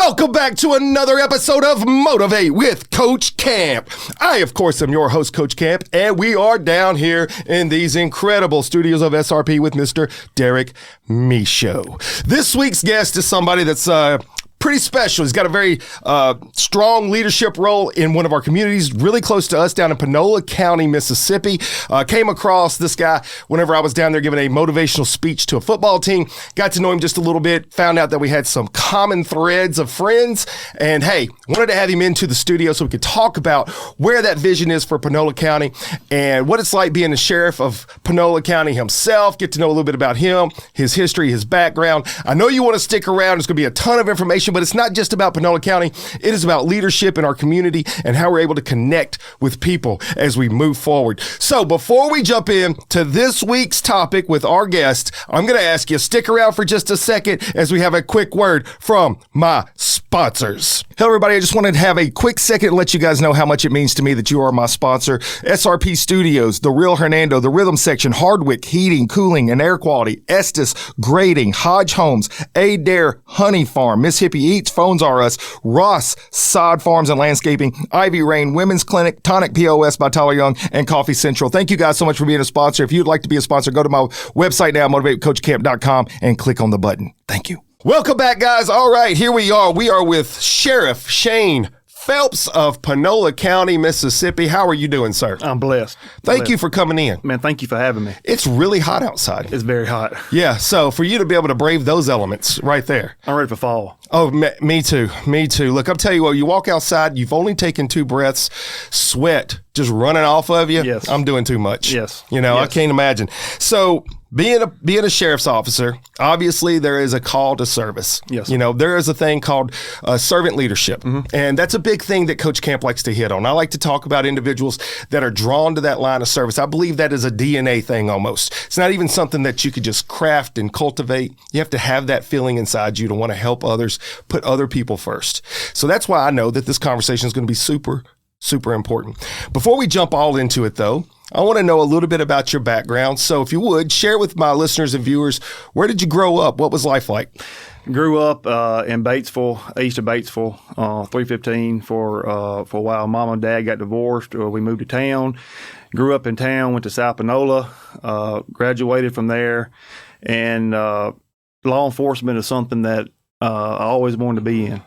Welcome back to another episode of Motivate with Coach Camp. I, of course, am your host, Coach Camp, and we are down here in these incredible studios of SRP with Mr. Derek Michaud. This week's guest is somebody that's pretty special. He's got a very strong leadership role in one of our communities really close to us down in Panola County, Mississippi. Came across this guy whenever I was down there giving a motivational speech to a football team. Got to know him just a little bit, found out that we had some common threads of friends, and hey, wanted to have him into the studio so we could talk about where that vision is for Panola County and what it's like being the sheriff of Panola County himself, get to know a little bit about him, his history, his background. I know you want to stick around. There's going to be a ton of information, but it's not just about Panola County. It is about leadership in our community and how we're able to connect with people as we move forward. So before we jump in to this week's topic with our guest, I'm going to ask you, stick around for just a second as we have a quick word from my sponsors. Hello, everybody. I just wanted to have a quick second to let you guys know how much it means to me that you are my sponsor. SRP Studios, The Real Hernando, The Rhythm Section, Hardwick, Heating, Cooling, and Air Quality, Estes, Grading, Hodge Homes, Adair, Honey Farm, Miss Hippie Eats, Phones R Us, Ross, Sod Farms and Landscaping, Ivy Rain, Women's Clinic, Tonic POS by Tyler Young, and Coffee Central. Thank you guys so much for being a sponsor. If you'd like to be a sponsor, go to my website now, motivatecoachcamp.com, and click on the button. Thank you. Welcome back, guys. All right, here we are. We are with Sheriff Shane Phelps of Panola County, Mississippi. How are you doing, sir? I'm blessed. Thank you for coming in. Man, thank you for having me. It's really hot outside. It's very hot. Yeah, so for you to be able to brave those elements right there. I'm ready for fall. Oh, me too. Me too. Look, I'm telling you what, you walk outside, you've only taken 2 breaths, sweat just running off of you. Yes. I'm doing too much. Yes. You know, Yes. I can't imagine. So being a sheriff's officer, obviously there is a call to service. Yes. You know, there is a thing called servant leadership. And that's a big thing that Coach Camp likes to hit on. I like to talk about individuals that are drawn to that line of service. I believe that is a DNA thing almost. It's not even something that you could just craft and cultivate. You have to have that feeling inside you to want to help others, put other people first. So that's why I know that this conversation is going to be super important. Before we jump all into it, though, I want to know a little bit about your background. So if you would, share with my listeners and viewers, where did you grow up? What was life like? Grew up in Batesville, east of Batesville, 315 for a while. Mom and Dad got divorced. We moved to town. Grew up in town, went to South Panola, graduated from there. And law enforcement is something that I always wanted to be in.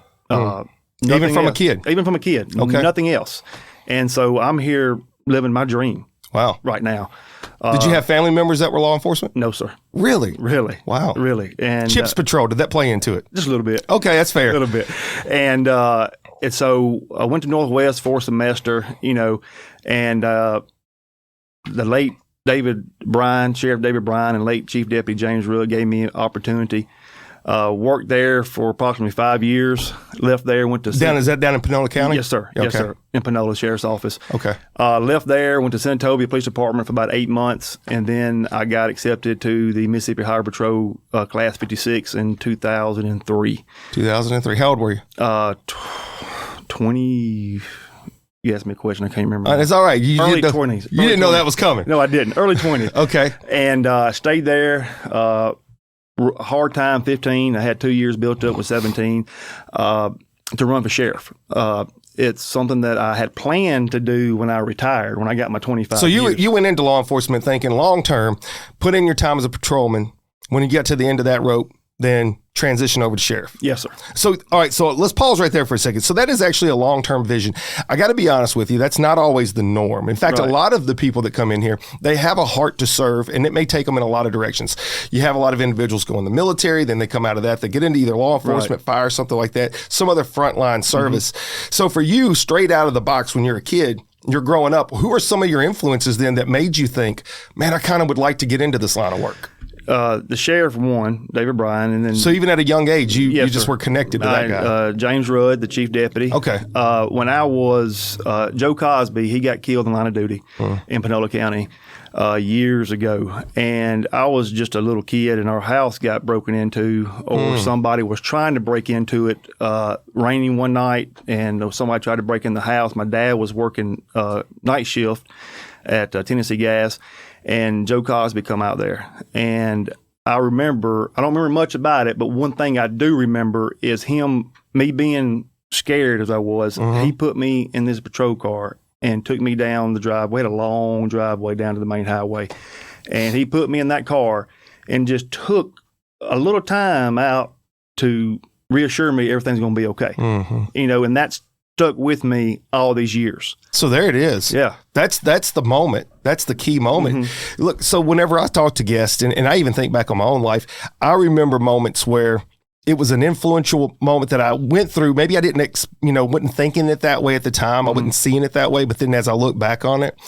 Even from a kid? Even from a kid. Okay. Nothing else. And so I'm here living my dream. Wow. Right now. Did you have family members that were law enforcement? No, sir. Really? Wow. Really. And Chips Patrol, did that play into it? just a little bit. Okay, that's fair. A little bit. And so I went to Northwest for a semester, and the late Sheriff David Bryan, and late Chief Deputy James Rudd gave me an opportunity. Worked there for approximately 5 years. Left there, went to Is that down in Panola County? Yes, sir. Okay. Yes, sir. In Panola Sheriff's Office. Okay. Left there, went to Senatobia Police Department for about 8 months, and then I got accepted to the Mississippi Highway Patrol Class 56 in 2003. 2003. How old were you? 20. You asked me a question. I can't remember. It's all right. Early 20s. You didn't know that was coming. No, I didn't. Early 20s. Okay. And stayed there. Hard time, 15. I had 2 years built up with 17 to run for sheriff. It's something that I had planned to do when I retired, when I got my 25 So years. you went into law enforcement thinking long term, put in your time as a patrolman. When you get to the end of that rope, then transition over to sheriff. Yes, sir. So, all right, so let's pause right there for a second. So that is actually a long-term vision. I got to be honest with you, that's not always the norm. In fact, Right. A lot of the people that come in here, they have a heart to serve, and it may take them in a lot of directions. You have a lot of individuals go in the military, then they come out of that, they get into either law enforcement, fire, something like that, some other frontline service. So for you, straight out of the box when you're a kid, you're growing up, who are some of your influences then that made you think, man, I kind of would like to get into this line of work? The sheriff won, David Bryan, and then So even at a young age, you just sir. were connected to that guy. James Rudd, the chief deputy. Okay. When I was Joe Cosby, he got killed in the line of duty in Panola County years ago, and I was just a little kid, and our house got broken into, or somebody was trying to break into it. Raining one night, and somebody tried to break in the house. My dad was working night shift at Tennessee Gas. And Joe Cosby come out there, and I don't remember much about it, but one thing I do remember is me being scared as I was. He put me in this patrol car and took me down the driveway. We had a long driveway down to the main highway. And he put me in that car and just took a little time out to reassure me everything's going to be okay. And that's stuck with me all these years. So there it is. Yeah. That's the moment. That's the key moment. Look, so whenever I talk to guests, and I even think back on my own life, I remember moments where it was an influential moment that I went through. Maybe I wasn't thinking it that way at the time. I wasn't seeing it that way. But then as I look back on it,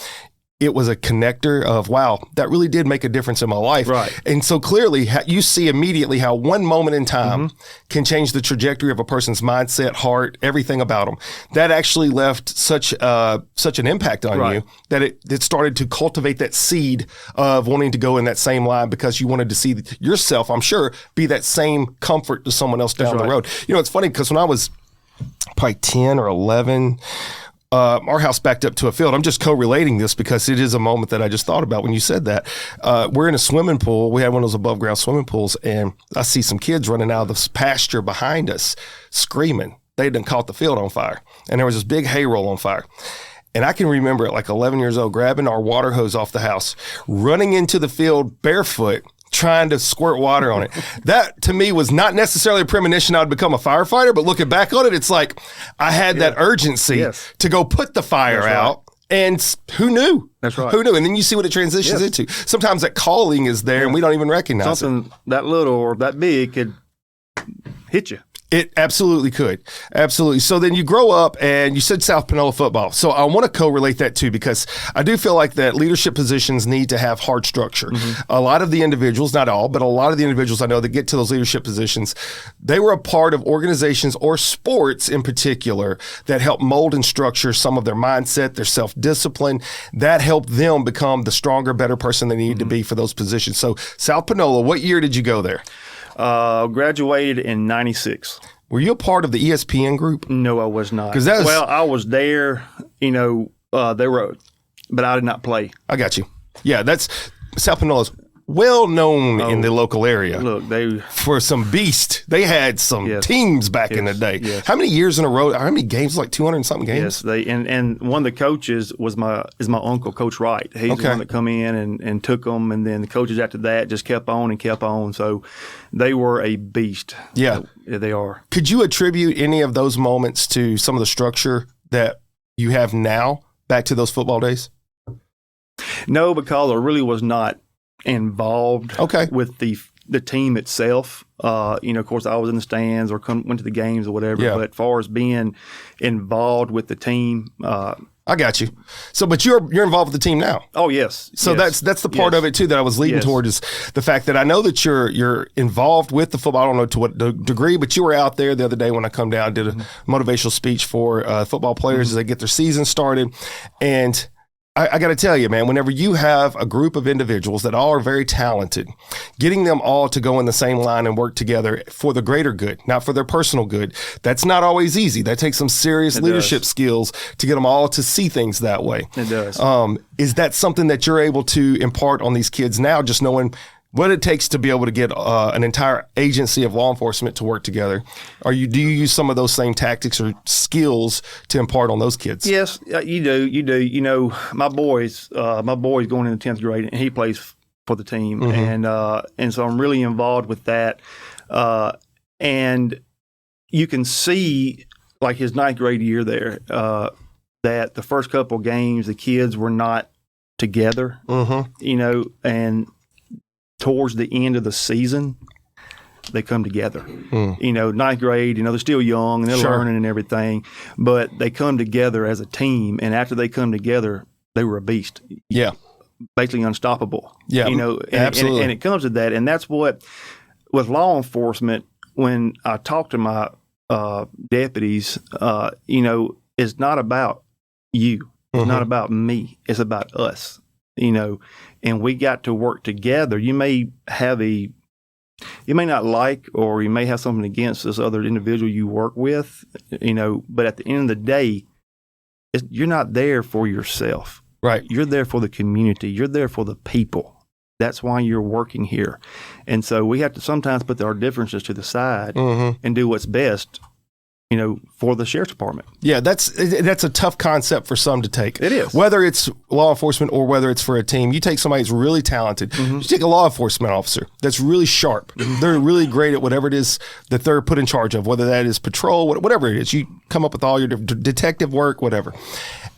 it was a connector of, wow, that really did make a difference in my life. Right. And so clearly you see immediately how one moment in time can change the trajectory of a person's mindset, heart, everything about them. That actually left such an impact on you that it started to cultivate that seed of wanting to go in that same line because you wanted to see yourself, I'm sure, be that same comfort to someone else down the road. It's funny because when I was probably 10 or 11, our house backed up to a field. I'm just correlating this because it is a moment that I just thought about when you said that. We're in a swimming pool. We had one of those above ground swimming pools, and I see some kids running out of this pasture behind us screaming. They done caught the field on fire, and there was this big hay roll on fire. And I can remember at like 11 years old, grabbing our water hose off the house, running into the field barefoot, trying to squirt water on it. That to me was not necessarily a premonition I would become a firefighter, but looking back on it, it's like I had that urgency to go put the fire out. And who knew? That's right. Who knew? And then you see what it transitions into. Sometimes that calling is there and we don't even recognize it. Something that little or that big could hit you. It absolutely could. Absolutely. So then you grow up and you said South Panola football. So I want to correlate that too, because I do feel like that leadership positions need to have hard structure. A lot of the individuals, not all, but a lot of the individuals I know that get to those leadership positions, they were a part of organizations or sports in particular that help mold and structure some of their mindset, their self-discipline. That helped them become the stronger, better person they needed to be for those positions. So South Panola, what year did you go there? Graduated in 96. Were you a part of the ESPN group? No, I was not. Well, I was there, they were, but I did not play. I got you. Yeah, that's South Panola's well known in the local area. Look, for some beast. They had some teams back in the day. Yes. How many years in a row? How many games? Like 200 and something games. Yes, and one of the coaches is my uncle, Coach Wright. He's the one that come in and took them, and then the coaches after that just kept on and kept on. So they were a beast. Yeah, they are. Could you attribute any of those moments to some of the structure that you have now back to those football days? No, because I really was not involved with the team itself. Of course, I was in the stands or went to the games or whatever. Yeah. But as far as being involved with the team, I got you. So, but you're involved with the team now. Oh yes. So that's the part of it too that I was leading toward, is the fact that I know that you're involved with the football. I don't know to what degree, but you were out there the other day when I come down, did a motivational speech for football players as they get their season started, and I got to tell you, man, whenever you have a group of individuals that all are very talented, getting them all to go in the same line and work together for the greater good, not for their personal good, that's not always easy. That takes some serious leadership skills to get them all to see things that way. It does. Is that something that you're able to impart on these kids now, just knowing what it takes to be able to get an entire agency of law enforcement to work together? Do you use some of those same tactics or skills to impart on those kids? Yes, you do. My boy's going into 10th grade, and he plays for the team, and so I'm really involved with that. And you can see, like his 9th grade year there, that the first couple of games the kids were not together, and towards the end of the season, they come together. 9th grade, they're still young and they're learning and everything, but they come together as a team. And after they come together, they were a beast. Yeah. Basically unstoppable. Yeah. Absolutely. And it comes to that. And that's what, with law enforcement, when I talk to my deputies, it's not about you. It's not about me. It's about us. And we got to work together. You may not like, or you may have something against this other individual you work with, but at the end of the day, you're not there for yourself. Right. You're there for the community. You're there for the people. That's why you're working here. And so we have to sometimes put our differences to the side and do what's best, for the sheriff's department. Yeah, that's a tough concept for some to take. It is. Whether it's law enforcement or whether it's for a team, you take somebody that's really talented. You take a law enforcement officer that's really sharp. They're really great at whatever it is that they're put in charge of, whether that is patrol, whatever it is. You come up with all your detective work, whatever.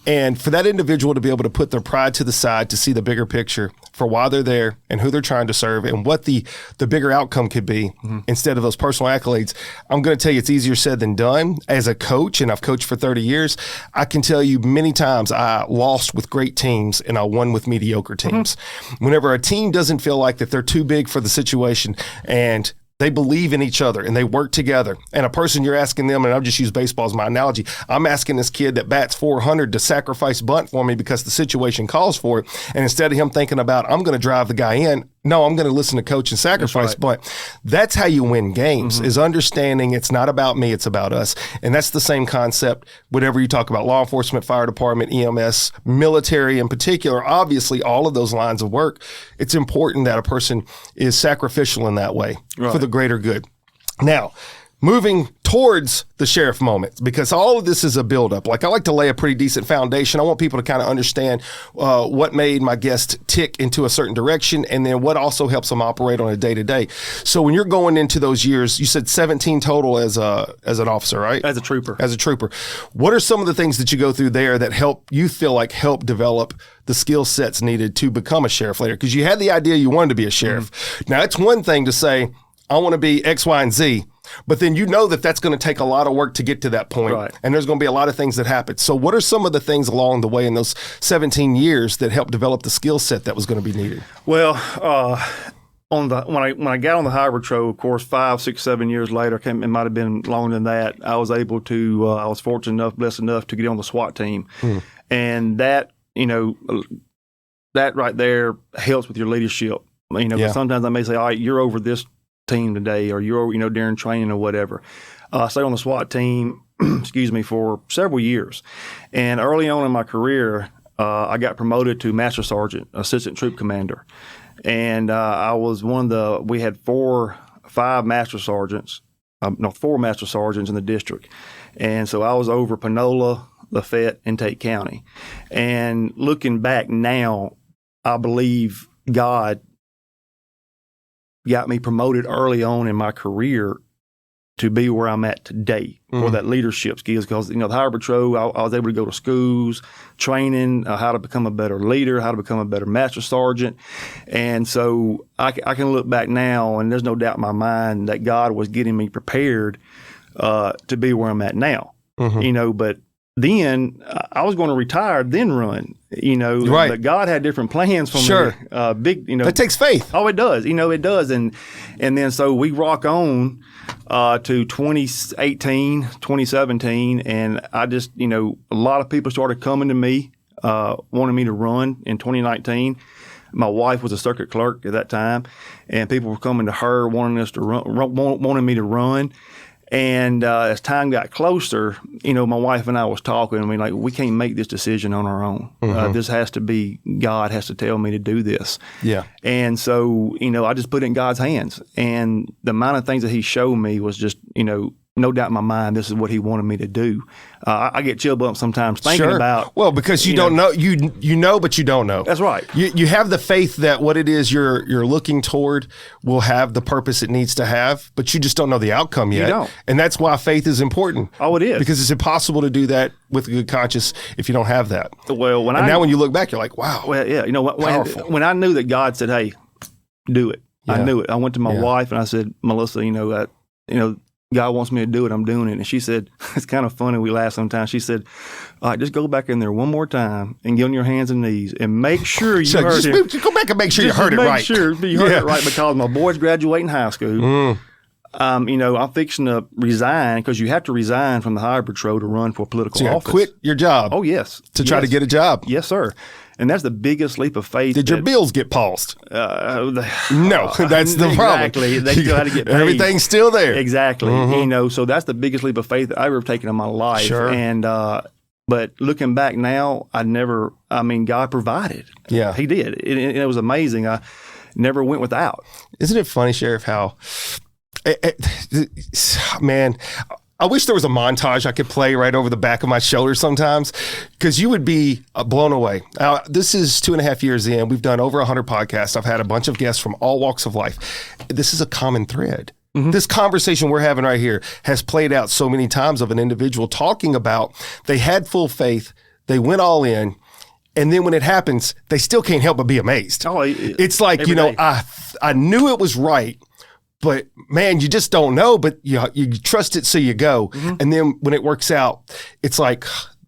And for that individual to be able to put their pride to the side to see the bigger picture for why they're there and who they're trying to serve and what the bigger outcome could be instead of those personal accolades, I'm going to tell you it's easier said than done. As a coach, and I've coached for 30 years, I can tell you many times I lost with great teams and I won with mediocre teams. Whenever a team doesn't feel like that they're too big for the situation and they believe in each other and they work together. And a person you're asking them, and I'll just use baseball as my analogy, I'm asking this kid that bats 400 to sacrifice bunt for me because the situation calls for it. And instead of him thinking about, I'm going to drive the guy in, no, I'm going to listen to coach and sacrifice bunt. That's how you win games, is understanding it's not about me, it's about us. And that's the same concept, whatever you talk about, law enforcement, fire department, EMS, military in particular, obviously all of those lines of work. It's important that a person is sacrificial in that way for the greater good. Now, moving towards the sheriff moment, because all of this is a buildup. Like I like to lay a pretty decent foundation. I want people to kind of understand what made my guest tick into a certain direction and then what also helps them operate on a day-to-day. So when you're going into those years, you said 17 total as an officer, right? As a trooper. As a trooper. What are some of the things that you go through there that help develop the skill sets needed to become a sheriff later? Because you had the idea you wanted to be a sheriff. Now, it's one thing to say, I want to be X, Y, and Z. But then that's going to take a lot of work to get to that point. Right. And there's going to be a lot of things that happen. So what are some of the things along the way in those 17 years that helped develop the skill set that was going to be needed? Well, when I got on the highway patrol, of course, 5, 6, 7 years later, it might have been longer than that, I was able to, I was blessed enough to get on the SWAT team. And that, that right there helps with your leadership. Sometimes I may say, all right, you're over this team today, or you're, during training or whatever. I stayed on the SWAT team, for several years. And early on in my career, I got promoted to Master Sergeant, Assistant Troop Commander. And I was we had 4 Master Sergeants in the district. And so I was over Panola, Lafayette, and Tate County. And looking back now, I believe God got me promoted early on in my career to be where I'm at today for that leadership skills. Because, the Highway Patrol, I was able to go to schools, training, how to become a better leader, how to become a better Master Sergeant. And so I can look back now, and there's no doubt in my mind that God was getting me prepared to be where I'm at now. But then I was going to retire, then run, right. But God had different plans for me. That takes faith. Oh, it does. It does. And then so we rock on to 2018, 2017. And I just, a lot of people started coming to me, wanting me to run in 2019. My wife was a circuit clerk at that time, and people were coming to her wanting me to run. And as time got closer, my wife and I was talking. We can't make this decision on our own. This has to be, God has to tell me to do this. Yeah. And so, I just put it in God's hands. And the amount of things that He showed me was just, no doubt in my mind, this is what He wanted me to do. I get chill bumps sometimes thinking about. Well, because you don't know, you know, but you don't know. That's right. You have the faith that what it is you're looking toward will have the purpose it needs to have, but you just don't know the outcome yet. You don't. And that's why faith is important. Oh, it is. Because it's impossible to do that with a good conscience if you don't have that. Well, now when you look back, you're like, wow. Well, yeah. When I knew that God said, hey, do it. Yeah. I knew it. I went to my wife and I said, Melissa, God wants me to do it. I'm doing it. And she said, it's kind of funny. We laugh sometimes. She said, all right, just go back in there one more time and get on your hands and knees and make sure you heard it. Just go back and make sure you heard it right. Make sure you heard it right, because my boy's graduating high school. I'm fixing to resign, because you have to resign from the Highway Patrol to run for political office. Quit your job. Oh, yes. To try to get a job. Yes, sir. And that's the biggest leap of faith. Did your bills get paused? No, that's the problem. Exactly. They still had to get paid. Everything's still there. Exactly. So that's the biggest leap of faith that I've ever taken in my life. Sure. And but looking back now, God provided. Yeah. He did. It was amazing. never went without. Isn't it funny, Sheriff, how, man, I wish there was a montage I could play right over the back of my shoulder sometimes, because you would be blown away. This is 2.5 years in. We've done over 100 podcasts. I've had a bunch of guests from all walks of life. This is a common thread. This conversation we're having right here has played out so many times of an individual talking about they had full faith, they went all in, and then when it happens, they still can't help but be amazed. It's like, I knew it was right, but man, you just don't know, but you trust it, so you go. And then when it works out, it's like,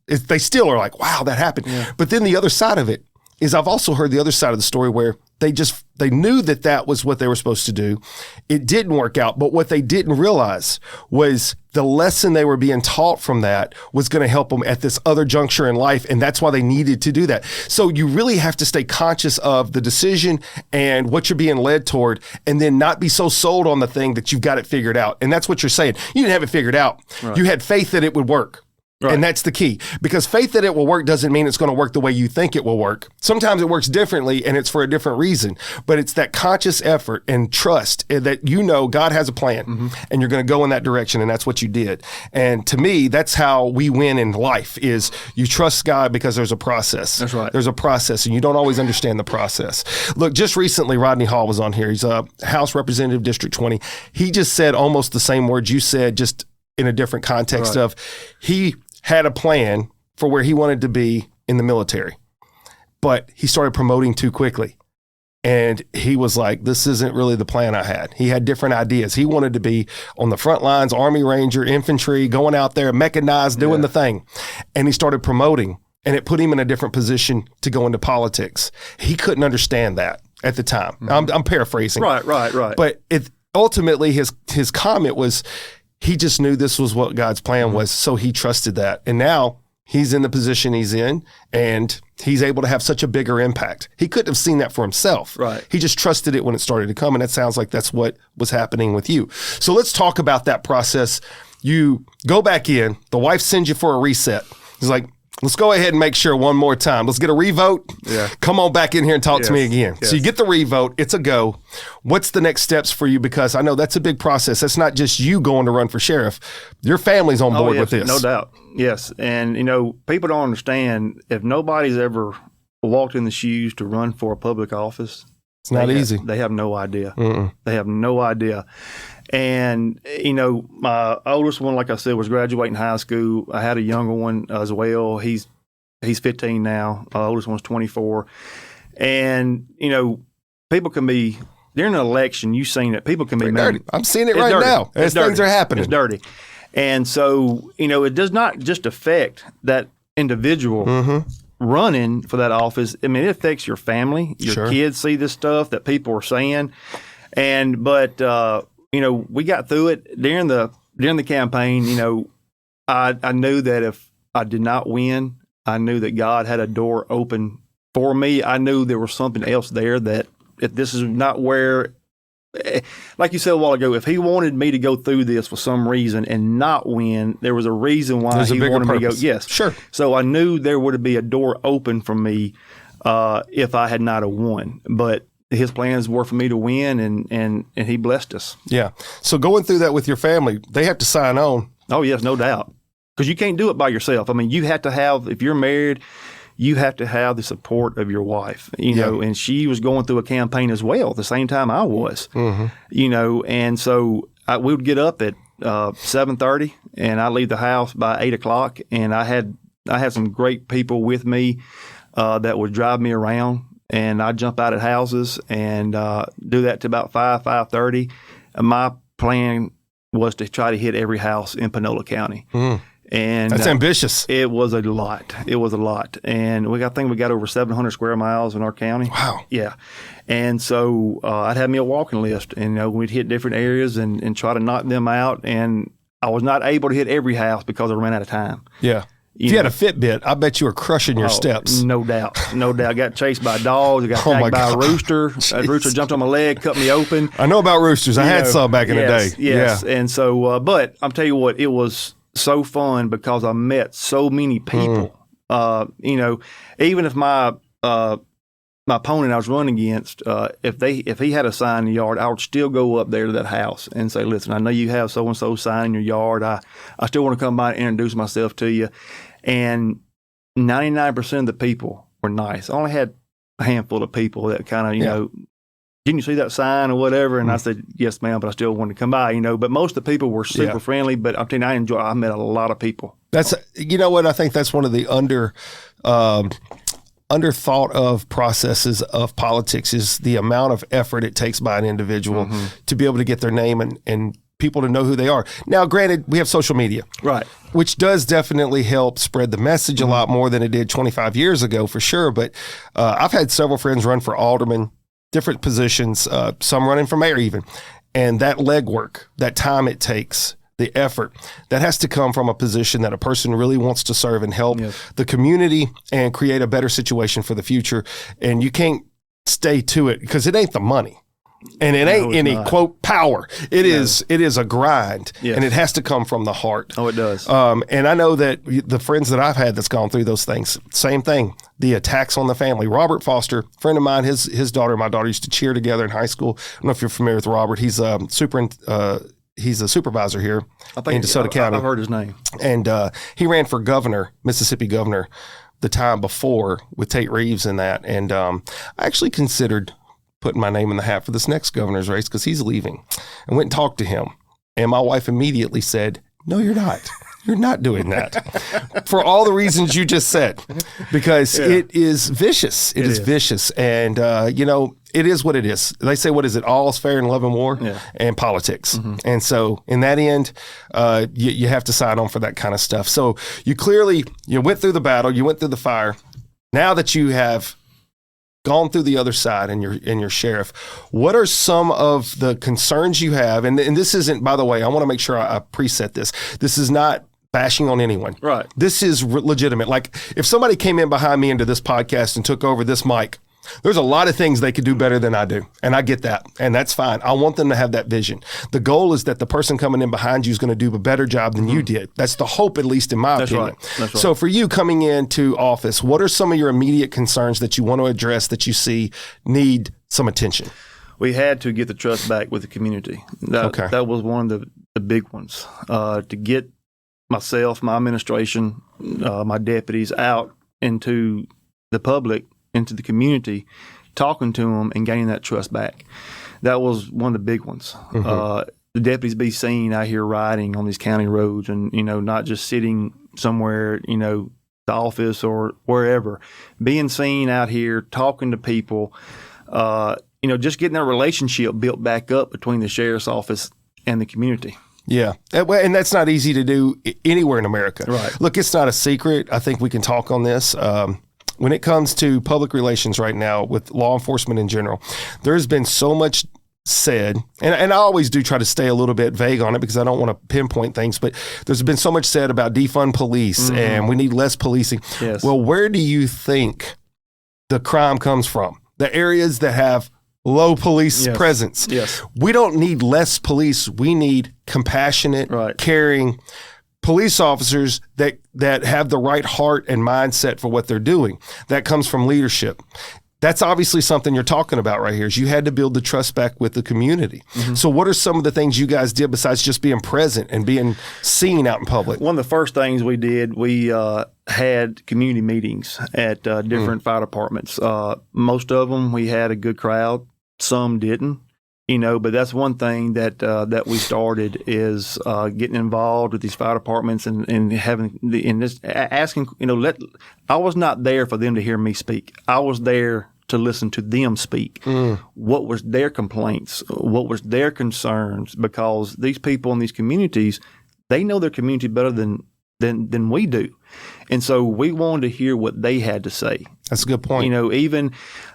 they still are like, wow, that happened. Yeah. But then the other side of it is, I've also heard the other side of the story where they knew that was what they were supposed to do. It didn't work out, but what they didn't realize was the lesson they were being taught from that was going to help them at this other juncture in life, and that's why they needed to do that. So you really have to stay conscious of the decision and what you're being led toward, and then not be so sold on the thing that you've got it figured out. And that's what you're saying. You didn't have it figured out. Right. You had faith that it would work. Right. And that's the key, because faith that it will work doesn't mean it's going to work the way you think it will work. Sometimes it works differently, and it's for a different reason, but it's that conscious effort and trust that God has a plan, and you're going to go in that direction, and that's what you did. And to me, that's how we win in life, is you trust God because there's a process. That's right. There's a process, and you don't always understand the process. Look, just recently, Rodney Hall was on here. He's a House Representative, District 20. He just said almost the same words you said, just in a different context of he had a plan for where he wanted to be in the military, but he started promoting too quickly. And he was like, this isn't really the plan I had. He had different ideas. He wanted to be on the front lines, Army Ranger, infantry, going out there, mechanized, doing the thing. And he started promoting, and it put him in a different position to go into politics. He couldn't understand that at the time. I'm paraphrasing. Right. But ultimately his comment was, he just knew this was what God's plan was, so he trusted that. And now he's in the position he's in, and he's able to have such a bigger impact. He couldn't have seen that for himself. Right. He just trusted it when it started to come, and it sounds like that's what was happening with you. So let's talk about that process. You go back in, the wife sends you for a reset. He's like, let's go ahead and make sure one more time. Let's get a revote. Yeah. Come on back in here and talk to me again. Yes. So you get the revote. It's a go. What's the next steps for you? Because I know that's a big process. That's not just you going to run for sheriff. Your family's on board with this. No doubt. Yes. And, people don't understand, if nobody's ever walked in the shoes to run for a public office, it's not easy. They have no idea. They have no idea. And, my oldest one, like I said, was graduating high school. I had a younger one as well. He's 15 now. My oldest one's 24. And, people can be, during an election, you've seen it, people can be dirty. I'm seeing it right now as things are happening. It's dirty. And so, it does not just affect that individual running for that office. I mean, it affects your family. Your kids see this stuff that people are saying. But we got through it during the campaign. I knew that if I did not win, I knew that God had a door open for me. I knew there was something else there, that if this is not where, like you said a while ago, if he wanted me to go through this for some reason and not win, there was a reason why he wanted me to go. Yes. Sure. So I knew there would be a door open for me if I had not have won. But his plans were for me to win, and he blessed us. Yeah. So going through that with your family, they have to sign on. Oh, yes, no doubt. Because you can't do it by yourself. I mean, you have to have, if you're married, you have to have the support of your wife, and she was going through a campaign as well at the same time I was, and so we would get up at 7:30, and I leave the house by 8 o'clock, and I had some great people with me that would drive me around, and I'd jump out at houses and do that to about 5:30. My plan was to try to hit every house in Panola County. And that's ambitious. It was a lot. And I think we got over 700 square miles in our county. Wow. Yeah. And so I'd have me a walking list, and we'd hit different areas and try to knock them out. And I was not able to hit every house because I ran out of time. Yeah. If you had a Fitbit, I bet you were crushing your steps. No doubt. I got chased by dogs. I got attacked by a rooster. A rooster jumped on my leg, cut me open. I know about roosters. I had some back in the day. Yes. Yeah. And so, but I'm telling you what, it was so fun because I met so many people. Even if my my opponent I was running against, if he had a sign in the yard, I would still go up there to that house and say, listen, I know you have so-and-so sign in your yard. I still want to come by and introduce myself to you. And 99% of the people were nice. I only had a handful of people that kind of, you know, didn't you see that sign or whatever? And I said, yes, ma'am, but I still wanted to come by, you know. But most of the people were super friendly. But I'm telling you, I met a lot of people. That's, you know what, I think that's one of the underthought of processes of politics is the amount of effort it takes by an individual to be able to get their name and people to know who they are. Now, granted, we have social media, right, which does definitely help spread the message a lot more than it did 25 years ago, for sure. But I've had several friends run for alderman, different positions, some running for mayor even. And that legwork, that time it takes, the effort, that has to come from a position that a person really wants to serve and help the community and create a better situation for the future. And you can't stay to it because it ain't the money. And it ain't any quote power. It is a grind, and it has to come from the heart. Oh, it does. And I know that the friends that I've had that's gone through those things, same thing. The attacks on the family. Robert Foster, friend of mine, his daughter and my daughter used to cheer together in high school. I don't know if you're familiar with Robert. He's he's a supervisor here in DeSoto County. I've heard his name. And he ran for governor, Mississippi governor, the time before with Tate Reeves and that. And I actually considered putting my name in the hat for this next governor's race because he's leaving. I went and talked to him. And my wife immediately said, no, you're not. You're not doing that for all the reasons you just said, because it is vicious. It is vicious. And, you know, it is what it is. They say, what is it? All's fair in love and war and politics. And so in that end, you have to sign on for that kind of stuff. So you went through the battle, you went through the fire. Now that you have gone through the other side and you're sheriff, what are some of the concerns you have? And this isn't, by the way, I want to make sure I preset this. This is not bashing on anyone. Right. This is legitimate. Like if somebody came in behind me into this podcast and took over this mic, there's a lot of things they could do better than I do. And I get that. And that's fine. I want them to have that vision. The goal is that the person coming in behind you is going to do a better job than you did. That's the hope, at least in my opinion. Right. That's right. So for you coming into office, what are some of your immediate concerns that you want to address that you see need some attention? We had to get the trust back with the community. That was one of the big ones. To get myself, my administration, my deputies out into the public, into the community, talking to them and gaining that trust back. That was one of the big ones. The deputies be seen out here riding on these county roads and, you know, not just sitting somewhere, you know, the office or wherever, being seen out here talking to people, you know, just getting that relationship built back up between the sheriff's office and the community. Yeah. And that's not easy to do anywhere in America. Right. Look, it's not a secret. I think we can talk on this. When it comes to public relations right now with law enforcement in general, there's been so much said, and I always do try to stay a little bit vague on it because I don't want to pinpoint things, but there's been so much said about defund police and we need less policing. Yes. Well, where do you think the crime comes from? The areas that have low police presence. Yes. We don't need less police. We need compassionate, caring police officers that have the right heart and mindset for what they're doing. That comes from leadership. That's obviously something you're talking about right here is you had to build the trust back with the community. So what are some of the things you guys did besides just being present and being seen out in public? One of the first things we did, we had community meetings at different fire departments. Most of them, we had a good crowd. Some didn't. You know, but that's one thing that we started is getting involved with these fire departments and having asking. You know, I was not there for them to hear me speak. I was there to listen to them speak. What was their complaints? What was their concerns? Because these people in these communities, they know their community better than we do. And so we wanted to hear what they had to say. That's a good point. You know, even,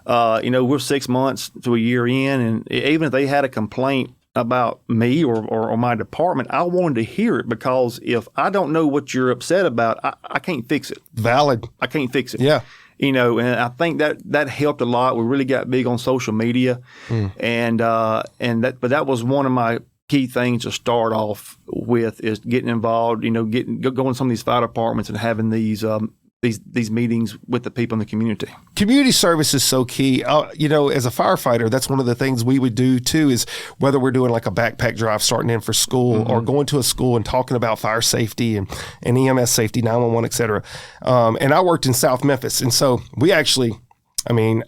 you know, we're 6 months to a year in, and even if they had a complaint about me or my department, I wanted to hear it because if I don't know what you're upset about, I can't fix it. Valid. I can't fix it. Yeah. You know, and I think that helped a lot. We really got big on social media, but that was one of my key things to start off with is getting involved. You know, going to some of these fire departments and having these these meetings with the people in the community. Community service is so key. As a firefighter, that's one of the things we would do too, is whether we're doing like a backpack drive starting in for school or going to a school and talking about fire safety and EMS safety, 911, et cetera. And I worked in South Memphis. And so we actually,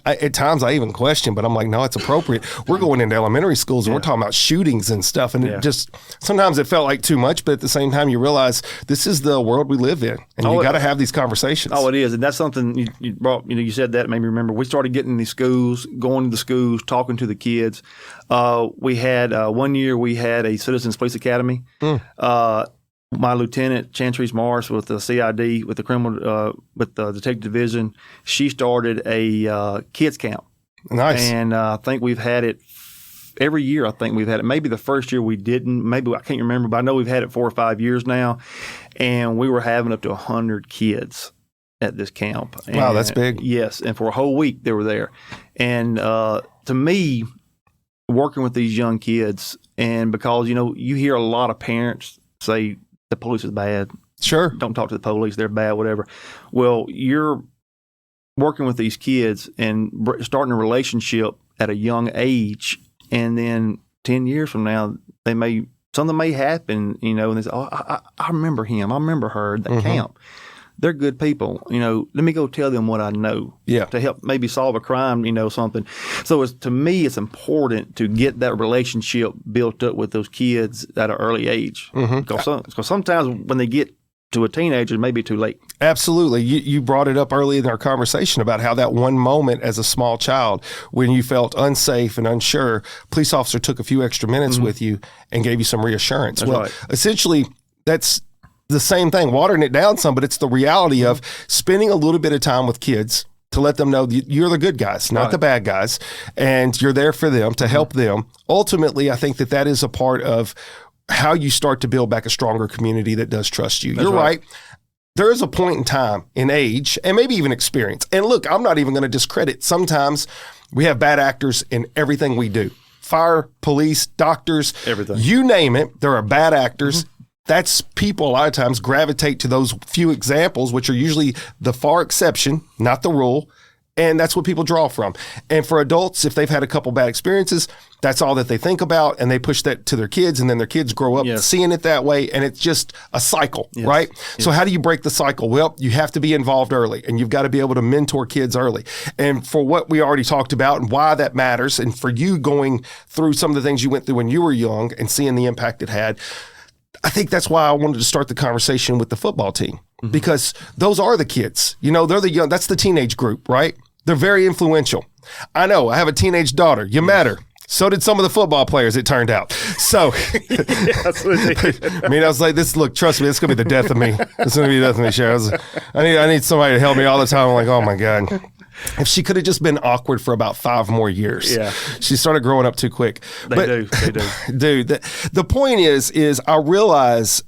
at times I even question, but I'm like, no, it's appropriate. We're going into elementary schools and we're talking about shootings and stuff. And it just, sometimes it felt like too much, but at the same time you realize this is the world we live in and you got to have these conversations. Oh, it is. And that's something you brought, you said that, it made me remember. We started getting in these schools, going to the schools, talking to the kids. We had, 1 year we had a Citizens Police Academy. My lieutenant, Chancery Morris, with the CID, with the Detective Division, she started a kids camp. Nice. And I think we've had it every year. I think we've had it. Maybe the first year we didn't. Maybe I can't remember, but I know we've had it 4 or 5 years now. And we were having up to 100 kids at this camp. Wow, that's big. Yes, and for a whole week they were there. And to me, working with these young kids, and because you hear a lot of parents say, the police is bad. Sure. Don't talk to the police. They're bad, whatever. Well, you're working with these kids and starting a relationship at a young age. And then 10 years from now, something may happen, and they say, oh, I remember him. I remember her at the camp. They're good people. Let me go tell them what I know to help maybe solve a crime, something. So to me, it's important to get that relationship built up with those kids at an early age. Because sometimes when they get to a teenager, it may be too late. Absolutely. You brought it up early in our conversation about how that one moment as a small child when you felt unsafe and unsure, police officer took a few extra minutes with you and gave you some reassurance. That's right. Essentially, that's the same thing, watering it down some, but it's the reality of spending a little bit of time with kids to let them know you're the good guys, not the bad guys, and you're there for them to help them. Ultimately, I think that is a part of how you start to build back a stronger community that does trust you. You're right. There is a point in time, in age, and maybe even experience. And look, I'm not even going to discredit. Sometimes we have bad actors in everything we do. Fire, police, doctors, everything. You name it, there are bad actors. That's people a lot of times gravitate to those few examples, which are usually the far exception, not the rule. And that's what people draw from. And for adults, if they've had a couple bad experiences, that's all that they think about. And they push that to their kids, and then their kids grow up seeing it that way. And it's just a cycle, right? Yes. So how do you break the cycle? Well, you have to be involved early, and you've got to be able to mentor kids early. And for what we already talked about and why that matters, and for you going through some of the things you went through when you were young and seeing the impact it had, I think that's why I wanted to start the conversation with the football team, because those are the kids. They're the young, that's the teenage group, right? They're very influential. I know, I have a teenage daughter. You matter. So did some of the football players, it turned out. So, I was like, trust me, it's going to be the death of me. It's going to be the death of me, Sharon. I need somebody to help me all the time. I'm like, oh my God. If she could have just been awkward for about 5 more years. Yeah. She started growing up too quick. They do. Dude, the point is I realize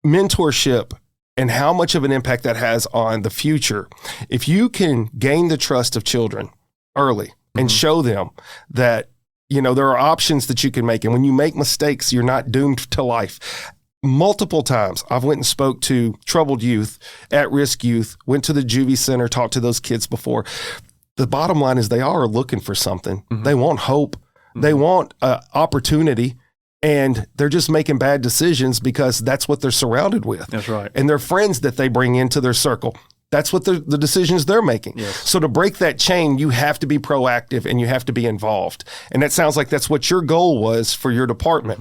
mentorship and how much of an impact that has on the future. If you can gain the trust of children early and show them that, there are options that you can make. And when you make mistakes, you're not doomed to life. Multiple times I've went and spoke to troubled youth, at-risk youth, went to the juvie center, talked to those kids before. The bottom line is they are looking for something. They want hope. They want opportunity, and they're just making bad decisions because that's what they're surrounded with. That's right. And their friends that they bring into their circle, that's what the decisions they're making. Yes. So to break that chain, you have to be proactive and you have to be involved. And that sounds like that's what your goal was for your department.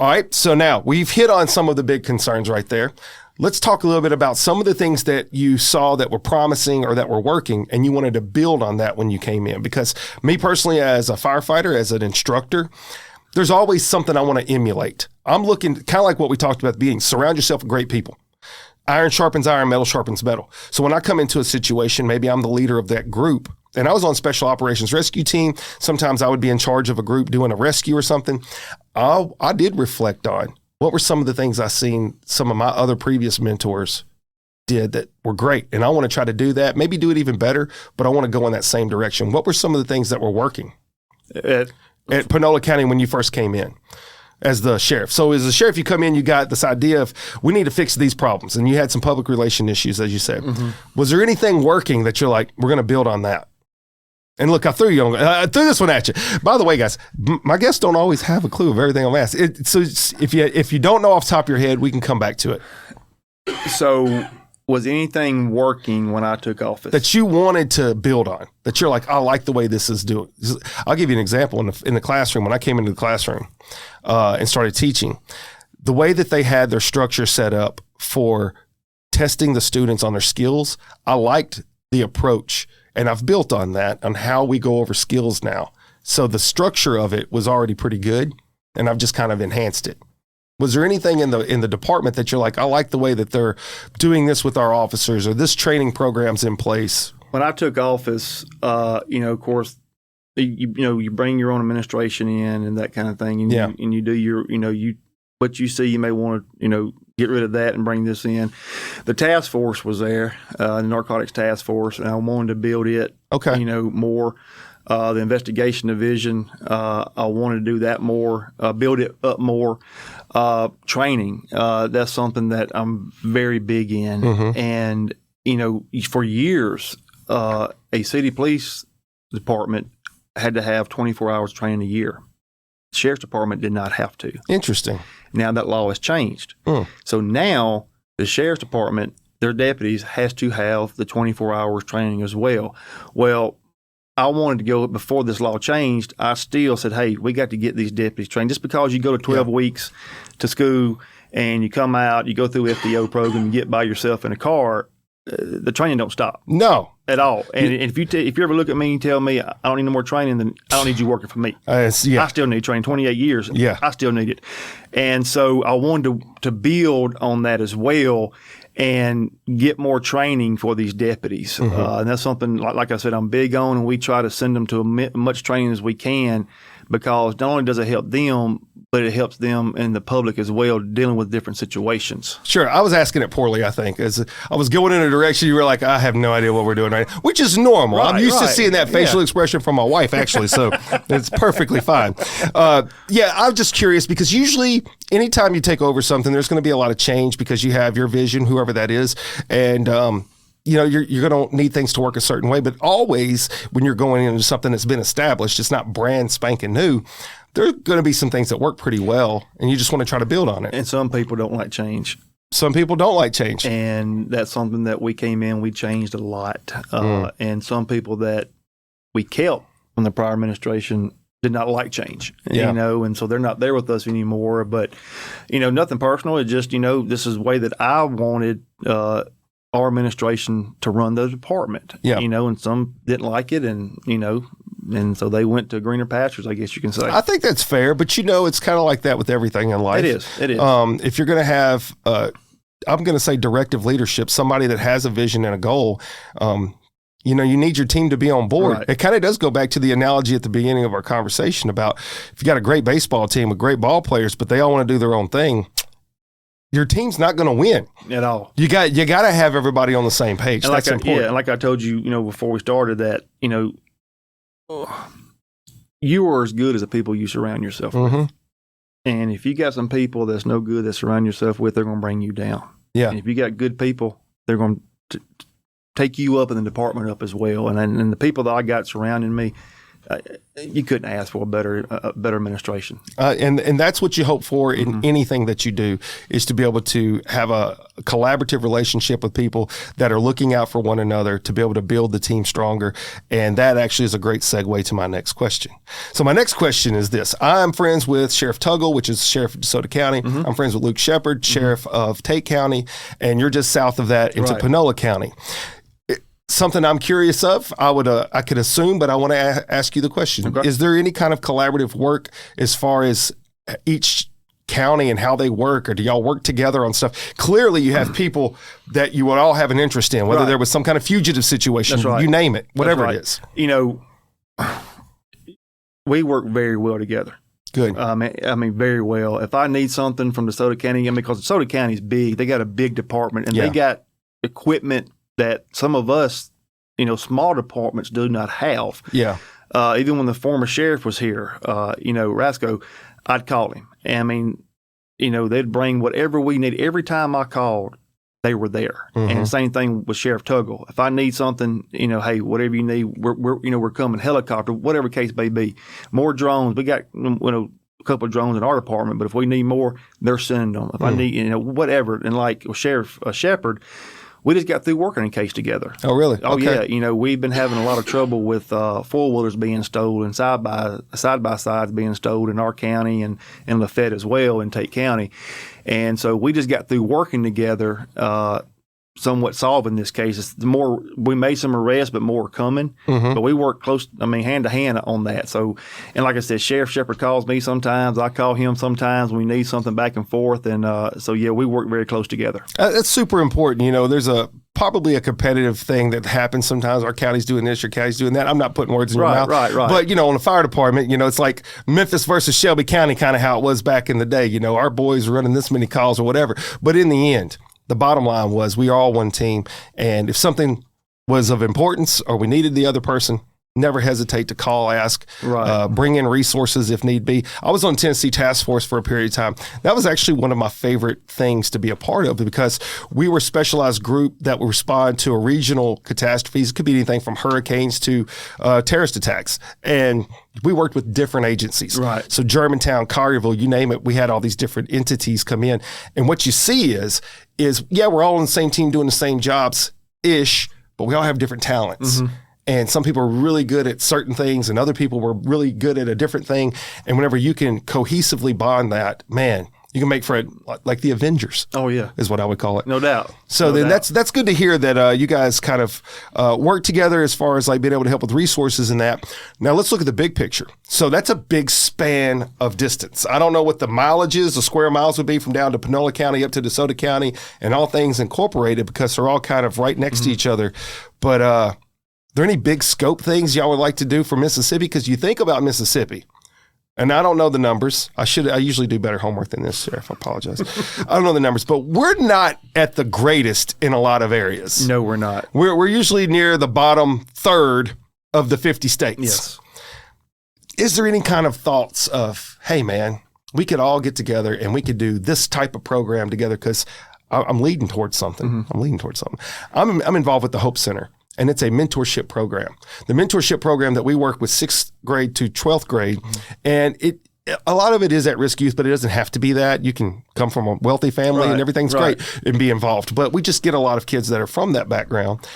All right. So now we've hit on some of the big concerns right there. Let's talk a little bit about some of the things that you saw that were promising or that were working, and you wanted to build on that when you came in. Because me personally, as a firefighter, as an instructor, there's always something I want to emulate. I'm looking kind of like what we talked about being, surround yourself with great people. Iron sharpens iron, metal sharpens metal. So when I come into a situation, maybe I'm the leader of that group, and I was on special operations rescue team. Sometimes I would be in charge of a group doing a rescue or something. I did reflect on what were some of the things I seen some of my other previous mentors did that were great. And I want to try to do that, maybe do it even better, but I want to go in that same direction. What were some of the things that were working at Panola County when you first came in? as the sheriff? So as the sheriff, you come in, you got this idea of we need to fix these problems, and you had some public relation issues, as you said. Was there anything working that you're like, we're going to build on that? And look, I threw this one at you. By the way, guys, my guests don't always have a clue of everything I'm asking. So if you don't know off the top of your head, we can come back to it. So was anything working when I took office? That you wanted to build on, that you're like, I like the way this is doing. I'll give you an example. In the classroom, when I came into the classroom and started teaching, the way that they had their structure set up for testing the students on their skills, I liked the approach. And I've built on that, on how we go over skills now. So the structure of it was already pretty good, and I've just kind of enhanced it. Was there anything in the department that you're like, I like the way that they're doing this with our officers, or this training program's in place? When I took office, of course, you bring your own administration in and that kind of thing, and you do your, what you see, you may want to, get rid of that and bring this in. The task force was there, the narcotics task force, and I wanted to build it, more. The investigation division, I wanted to do that more, build it up more. Training, that's something that I'm very big in. And, for years, a city police department had to have 24 hours training a year. The sheriff's department did not have to. Interesting. Now that law has changed. So now the sheriff's department, their deputies, has to have the 24 hours training as well. Well, I wanted to go, before this law changed, I still said, hey, we got to get these deputies trained. Just because you go to 12 weeks to school and you come out, you go through FDO program, you get by yourself in a car, the training don't stop. No. At all. And if you ever look at me and tell me I don't need no more training, then I don't need you working for me. I still need training. 28 years. Yeah. I still need it. And so I wanted to build on that as well and get more training for these deputies. And that's something, like I said, I'm big on, and we try to send them to as much training as we can, because not only does it help them, but it helps them and the public as well, dealing with different situations. Sure. I was asking it poorly, I think. As I was going in a direction, you were like, I have no idea what we're doing right now, which is normal. Right, I'm used to seeing that facial expression from my wife, actually, so it's perfectly fine. I'm just curious, because usually anytime you take over something, there's going to be a lot of change, because you have your vision, whoever that is, and you're going to need things to work a certain way. But always, when you're going into something that's been established, it's not brand spanking new, there's going to be some things that work pretty well, and you just want to try to build on it. And some people don't like change. Some people don't like change. And that's something that we came in, we changed a lot. And some people that we kept from the prior administration did not like change, and so they're not there with us anymore. But, nothing personal. It's just, this is the way that I wanted our administration to run the department, and some didn't like it, and so they went to greener pastures, I guess you can say. I think that's fair, but it's kind of like that with everything in life. It is. If you're going to have, I'm going to say directive leadership, somebody that has a vision and a goal, you need your team to be on board. Right. It kind of does go back to the analogy at the beginning of our conversation about if you got a great baseball team with great ball players, but they all want to do their own thing, your team's not going to win at all. You got to have everybody on the same page. And that's important. Yeah, and like I told you, before we started that, you are as good as the people you surround yourself with. And if you got some people that's no good that surround yourself with, they're going to bring you down. Yeah. And if you got good people, they're going to take you up and the department up as well. And the people that I got surrounding me, you couldn't ask for a better administration. And that's what you hope for in anything that you do, is to be able to have a collaborative relationship with people that are looking out for one another, to be able to build the team stronger. And that actually is a great segue to my next question. So my next question is this. I'm friends with Sheriff Tuggle, which is Sheriff of DeSoto County. I'm friends with Luke Shepard, Sheriff of Tate County, and you're just south of that into Panola County. Something I'm curious of, I could assume, but I want to ask you the question. Okay. Is there any kind of collaborative work as far as each county and how they work, or do y'all work together on stuff? Clearly, you have people that you would all have an interest in, whether there was some kind of fugitive situation, you name it, whatever it is. We work very well together. Good. Very well. If I need something from DeSoto County, because DeSoto County is big, they got a big department, and they got equipment that some of us, small departments do not have. Yeah. Even when the former sheriff was here, Rasco, I'd call him I mean, they'd bring whatever we need. Every time I called, they were there. And same thing with Sheriff Tuggle. If I need something, hey, whatever you need, we're coming. Helicopter, whatever case may be. More drones. We got a couple of drones in our department, but if we need more, they're sending them. If I need, whatever. And like Sheriff Shepard, we just got through working a case together. Oh, really? Oh, okay. Yeah. We've been having a lot of trouble with four-wheelers being stolen, side-by-sides being stolen in our county and Lafayette as well in Tate County. And so we just got through working together, somewhat solving this case. We made some arrests, but more are coming. But we work close, hand to hand on that. So, and like I said, Sheriff Shepard calls me sometimes. I call him sometimes when we need something back and forth. And we work very close together. That's super important. There's probably a competitive thing that happens sometimes. Our county's doing this, your county's doing that. I'm not putting words in your mouth. Right. But, on the fire department, it's like Memphis versus Shelby County, kind of how it was back in the day. Our boys were running this many calls or whatever. But in the end, the bottom line was we are all one team. And if something was of importance or we needed the other person, never hesitate to call, ask, bring in resources if need be. I was on Tennessee Task Force for a period of time. That was actually one of my favorite things to be a part of because we were a specialized group that would respond to a regional catastrophes. It could be anything from hurricanes to terrorist attacks. And we worked with different agencies. Right. So Germantown, Collierville, you name it, we had all these different entities come in. And what you see is we're all on the same team doing the same jobs-ish, but we all have different talents. And some people are really good at certain things and other people were really good at a different thing. And whenever you can cohesively bond that, man, you can make for it like the Avengers. Oh, yeah. Is what I would call it. No doubt. So that's good to hear that you guys kind of work together as far as like being able to help with resources and that. Now let's look at the big picture. So that's a big span of distance. I don't know what the mileage is, the square miles would be from down to Panola County up to DeSoto County and all things incorporated because they're all kind of right next to each other. But are there any big scope things y'all would like to do for Mississippi? Because you think about Mississippi, and I don't know the numbers. I usually do better homework than this, Sheriff. I apologize. I don't know the numbers, but we're not at the greatest in a lot of areas. No, we're not. We're usually near the bottom third of the 50 states. Yes. Is there any kind of thoughts of, hey, man, we could all get together and we could do this type of program together? Because I'm leading towards something. I'm involved with the Hope Center. And it's a mentorship program. The mentorship program that we work with 6th grade to 12th grade. And a lot of it is at-risk youth, but it doesn't have to be that. You can come from a wealthy family and everything's great and be involved. But we just get a lot of kids that are from that background.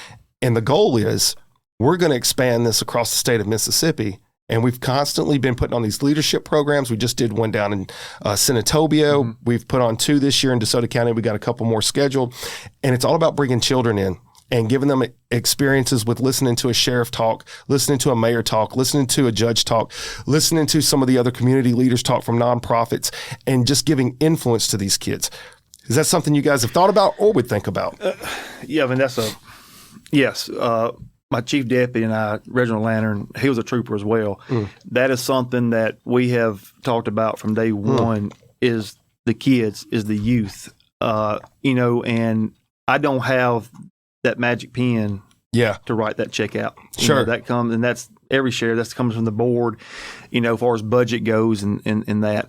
And the goal is we're going to expand this across the state of Mississippi. And we've constantly been putting on these leadership programs. We just did one down in Senatobia. We've put on 2 this year in DeSoto County. We got a couple more scheduled. And it's all about bringing children in and giving them experiences with listening to a sheriff talk, listening to a mayor talk, listening to a judge talk, listening to some of the other community leaders talk from nonprofits, and just giving influence to these kids. Is that something you guys have thought about or would think about? Yes. My chief deputy and I, Reginald Lantern, he was a trooper as well. That is something that we have talked about from day one is the kids, is the youth, and I don't have that magic pen to write that check out. Sure. That comes, and that's every share that comes from the board, as far as budget goes and that.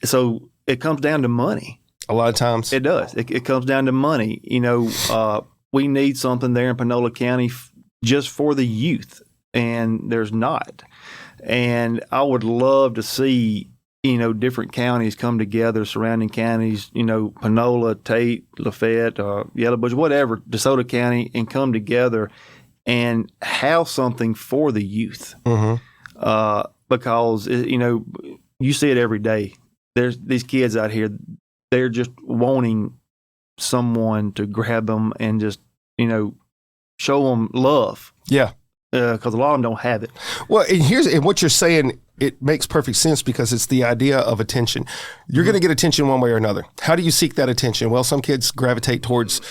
So it comes down to money. A lot of times. It does. It comes down to money. We need something there in Panola County just for the youth, and there's not. And I would love to see different counties come together, surrounding counties, Panola, Tate, Lafayette, Yellowbush, whatever, DeSoto County, and come together and have something for the youth. Because, you see it every day. There's these kids out here, they're just wanting someone to grab them and just, show them love. Yeah. Because a lot of them don't have it. Well, and what you're saying, it makes perfect sense because it's the idea of attention. You're going to get attention one way or another. How do you seek that attention? Well, some kids gravitate towards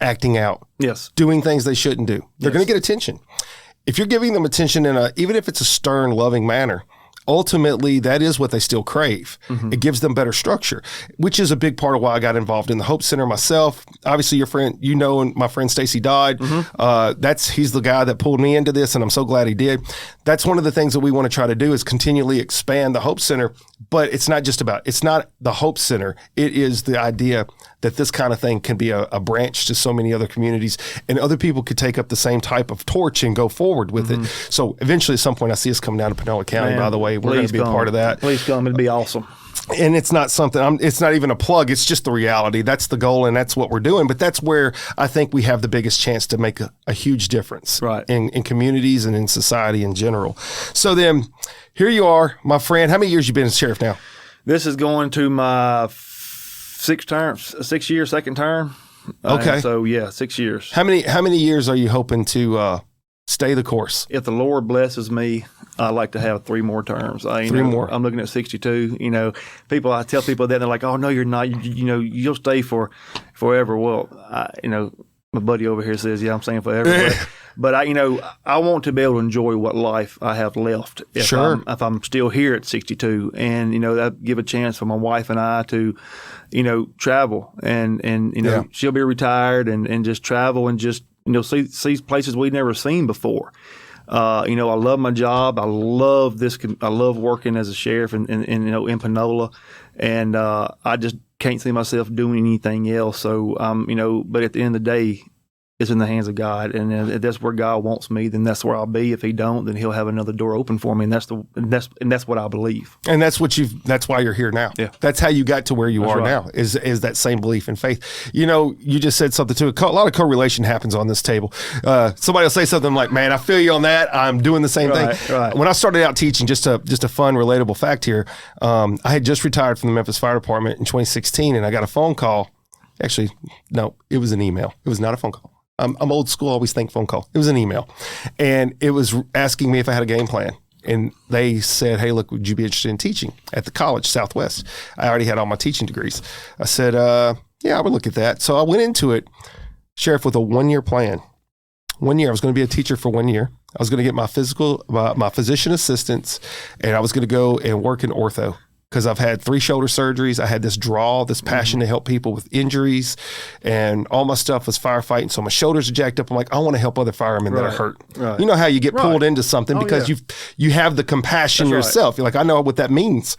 acting out. Yes. Doing things they shouldn't do. They're going to get attention. If you're giving them attention even if it's a stern, loving manner, ultimately that is what they still crave. It gives them better structure, which is a big part of why I got involved in the Hope Center myself. Obviously, your friend, and my friend Stacy Dodd, he's the guy that pulled me into this, and I'm so glad he did. That's one of the things that we want to try to do is continually expand the Hope Center, but it's not the Hope Center. It is the idea that this kind of thing can be a branch to so many other communities, and other people could take up the same type of torch and go forward with it. So eventually at some point I see us coming down to Panola County, by the way. We're going to be a part of that. Please come. It'd be awesome. And it's not something, it's not even a plug. It's just the reality. That's the goal, and that's what we're doing. But that's where I think we have the biggest chance to make a huge difference in communities and in society in general. So then here you are, my friend. How many years you been as sheriff now? This is going to my 6 year, second term. Okay. 6 years. How many years are you hoping to stay the course? If the Lord blesses me, I'd like to have 3 more terms. Three more. I'm looking at 62. I tell people that, they're like, "Oh no, you're not. You'll stay forever." Well, my buddy over here says, "Yeah, I'm staying forever." But I want to be able to enjoy what life I have left. If I'm still here at 62, and that give a chance for my wife and I to, travel, and she'll be retired and just travel and just see places we've never seen before. I love my job. I love this. I love working as a sheriff in Panola, and I just can't see myself doing anything else. So, but at the end of the day, it's in the hands of God, and if that's where God wants me, then that's where I'll be. If He don't, then He'll have another door open for me, and that's what I believe. And that's why you're here now. Yeah, that's how you got to where you are now. Is that same belief and faith? You just said something too. A lot of correlation happens on this table. Somebody will say something like, "Man, I feel you on that. I'm doing the same thing." Right. When I started out teaching, just a fun, relatable fact here. I had just retired from the Memphis Fire Department in 2016, and I got a phone call. Actually, no, it was an email. It was not a phone call. I'm old school, always think phone call. It was an email. And it was asking me if I had a game plan. And they said, "Hey, look, would you be interested in teaching at the college, Southwest?" I already had all my teaching degrees. I said, yeah, I would look at that. So I went into it, Sheriff, with a 1-year plan. 1 year. I was going to be a teacher for 1 year. I was going to get my physician assistance, and I was going to go and work in ortho. Because I've had 3 shoulder surgeries. I had this passion to help people with injuries, and all my stuff was firefighting. So my shoulders are jacked up. I'm like, I want to help other firemen that are hurt. Right. You know how you get pulled into something because you have the compassion yourself. You're like, I know what that means.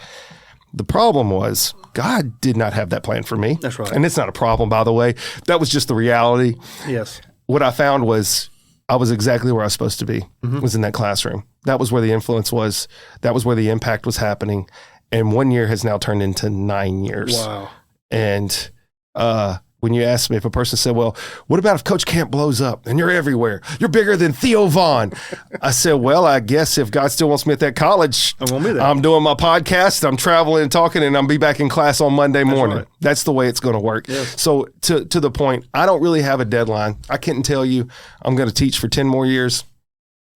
The problem was God did not have that plan for me. That's right. And it's not a problem, by the way. That was just the reality. Yes. What I found was I was exactly where I was supposed to be, was in that classroom. That was where the influence was. That was where the impact was happening. And 1 year has now turned into 9 years. Wow. And when you ask me, if a person said, "Well, what about if Coach Camp blows up and you're everywhere? You're bigger than Theo Vaughn." I said, "Well, I guess if God still wants me at that college, I'm doing my podcast, I'm traveling and talking, and I'll be back in class on Monday morning." Right. That's the way it's going to work. Yes. So to the point, I don't really have a deadline. I can't tell you I'm going to teach for 10 more years.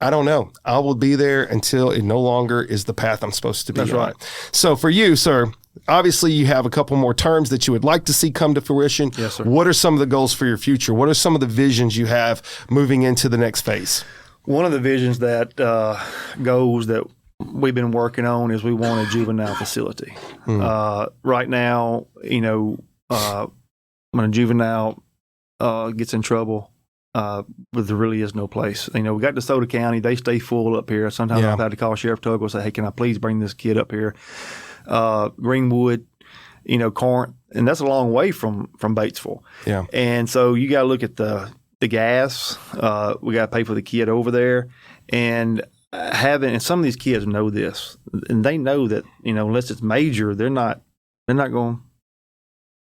I don't know. I will be there until it no longer is the path I'm supposed to be on. That's right. So for you, sir, obviously you have a couple more terms that you would like to see come to fruition. Yes, sir. What are some of the goals for your future? What are some of the visions you have moving into the next phase? One of the visions that goals that we've been working on is we want a juvenile facility. Right now, when a juvenile gets in trouble, but there really is no place. We got DeSoto County; they stay full up here. Sometimes I've had to call Sheriff Tuggle and say, "Hey, can I please bring this kid up here?" Greenwood, Corinth, and that's a long way from Batesville. Yeah, and so you got to look at the gas. We got to pay for the kid over there, and some of these kids know this, and they know that unless it's major, they're going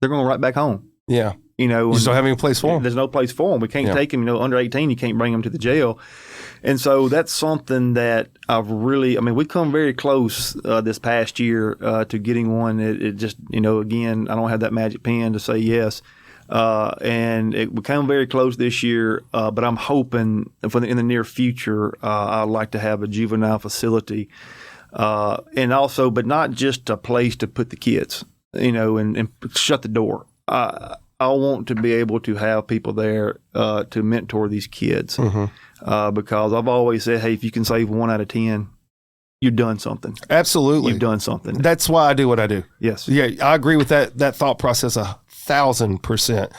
right back home. Yeah. You just don't have any place for them. There's no place for them. We can't take them, under 18, you can't bring them to the jail. And so that's something that we've come very close this past year to getting one. It just, again, I don't have that magic pen to say yes. And it became very close this year, but I'm hoping in the near future, I'd like to have a juvenile facility. And also, but not just a place to put the kids, and shut the door. I want to be able to have people there to mentor these kids because I've always said, hey, if you can save 1 out of 10, you've done something. Absolutely. You've done something. That's why I do what I do. Yes. Yeah, I agree with that thought process 1,000%.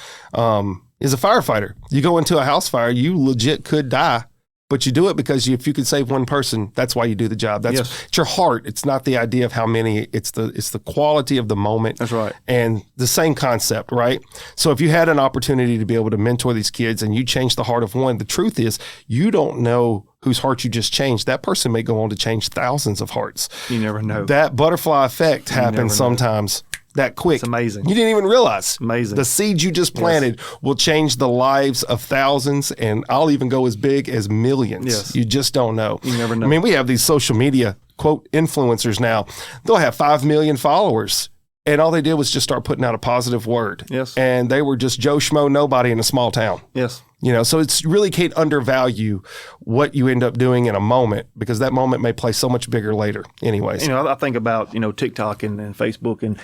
As a firefighter, you go into a house fire, you legit could die, but you do it because if you could save one person, that's why you do the job. It's your heart. It's not the idea of how many. It's the quality of the moment. That's right. And the same concept, right? So if you had an opportunity to be able to mentor these kids and you change the heart of one, the truth is you don't know whose heart you just changed. That person may go on to change thousands of hearts. You never know. That butterfly effect happens sometimes. That quick. It's amazing. You didn't even realize. Amazing. The seeds you just planted will change the lives of thousands, and I'll even go as big as millions. Yes. You just don't know. You never know. I mean, we have these social media, quote, influencers now. They'll have 5 million followers, and all they did was just start putting out a positive word. Yes. And they were just Joe Schmo nobody in a small town. Yes. You know, so it's really can't undervalue what you end up doing in a moment, because that moment may play so much bigger later anyways. You know, I think about, TikTok and Facebook and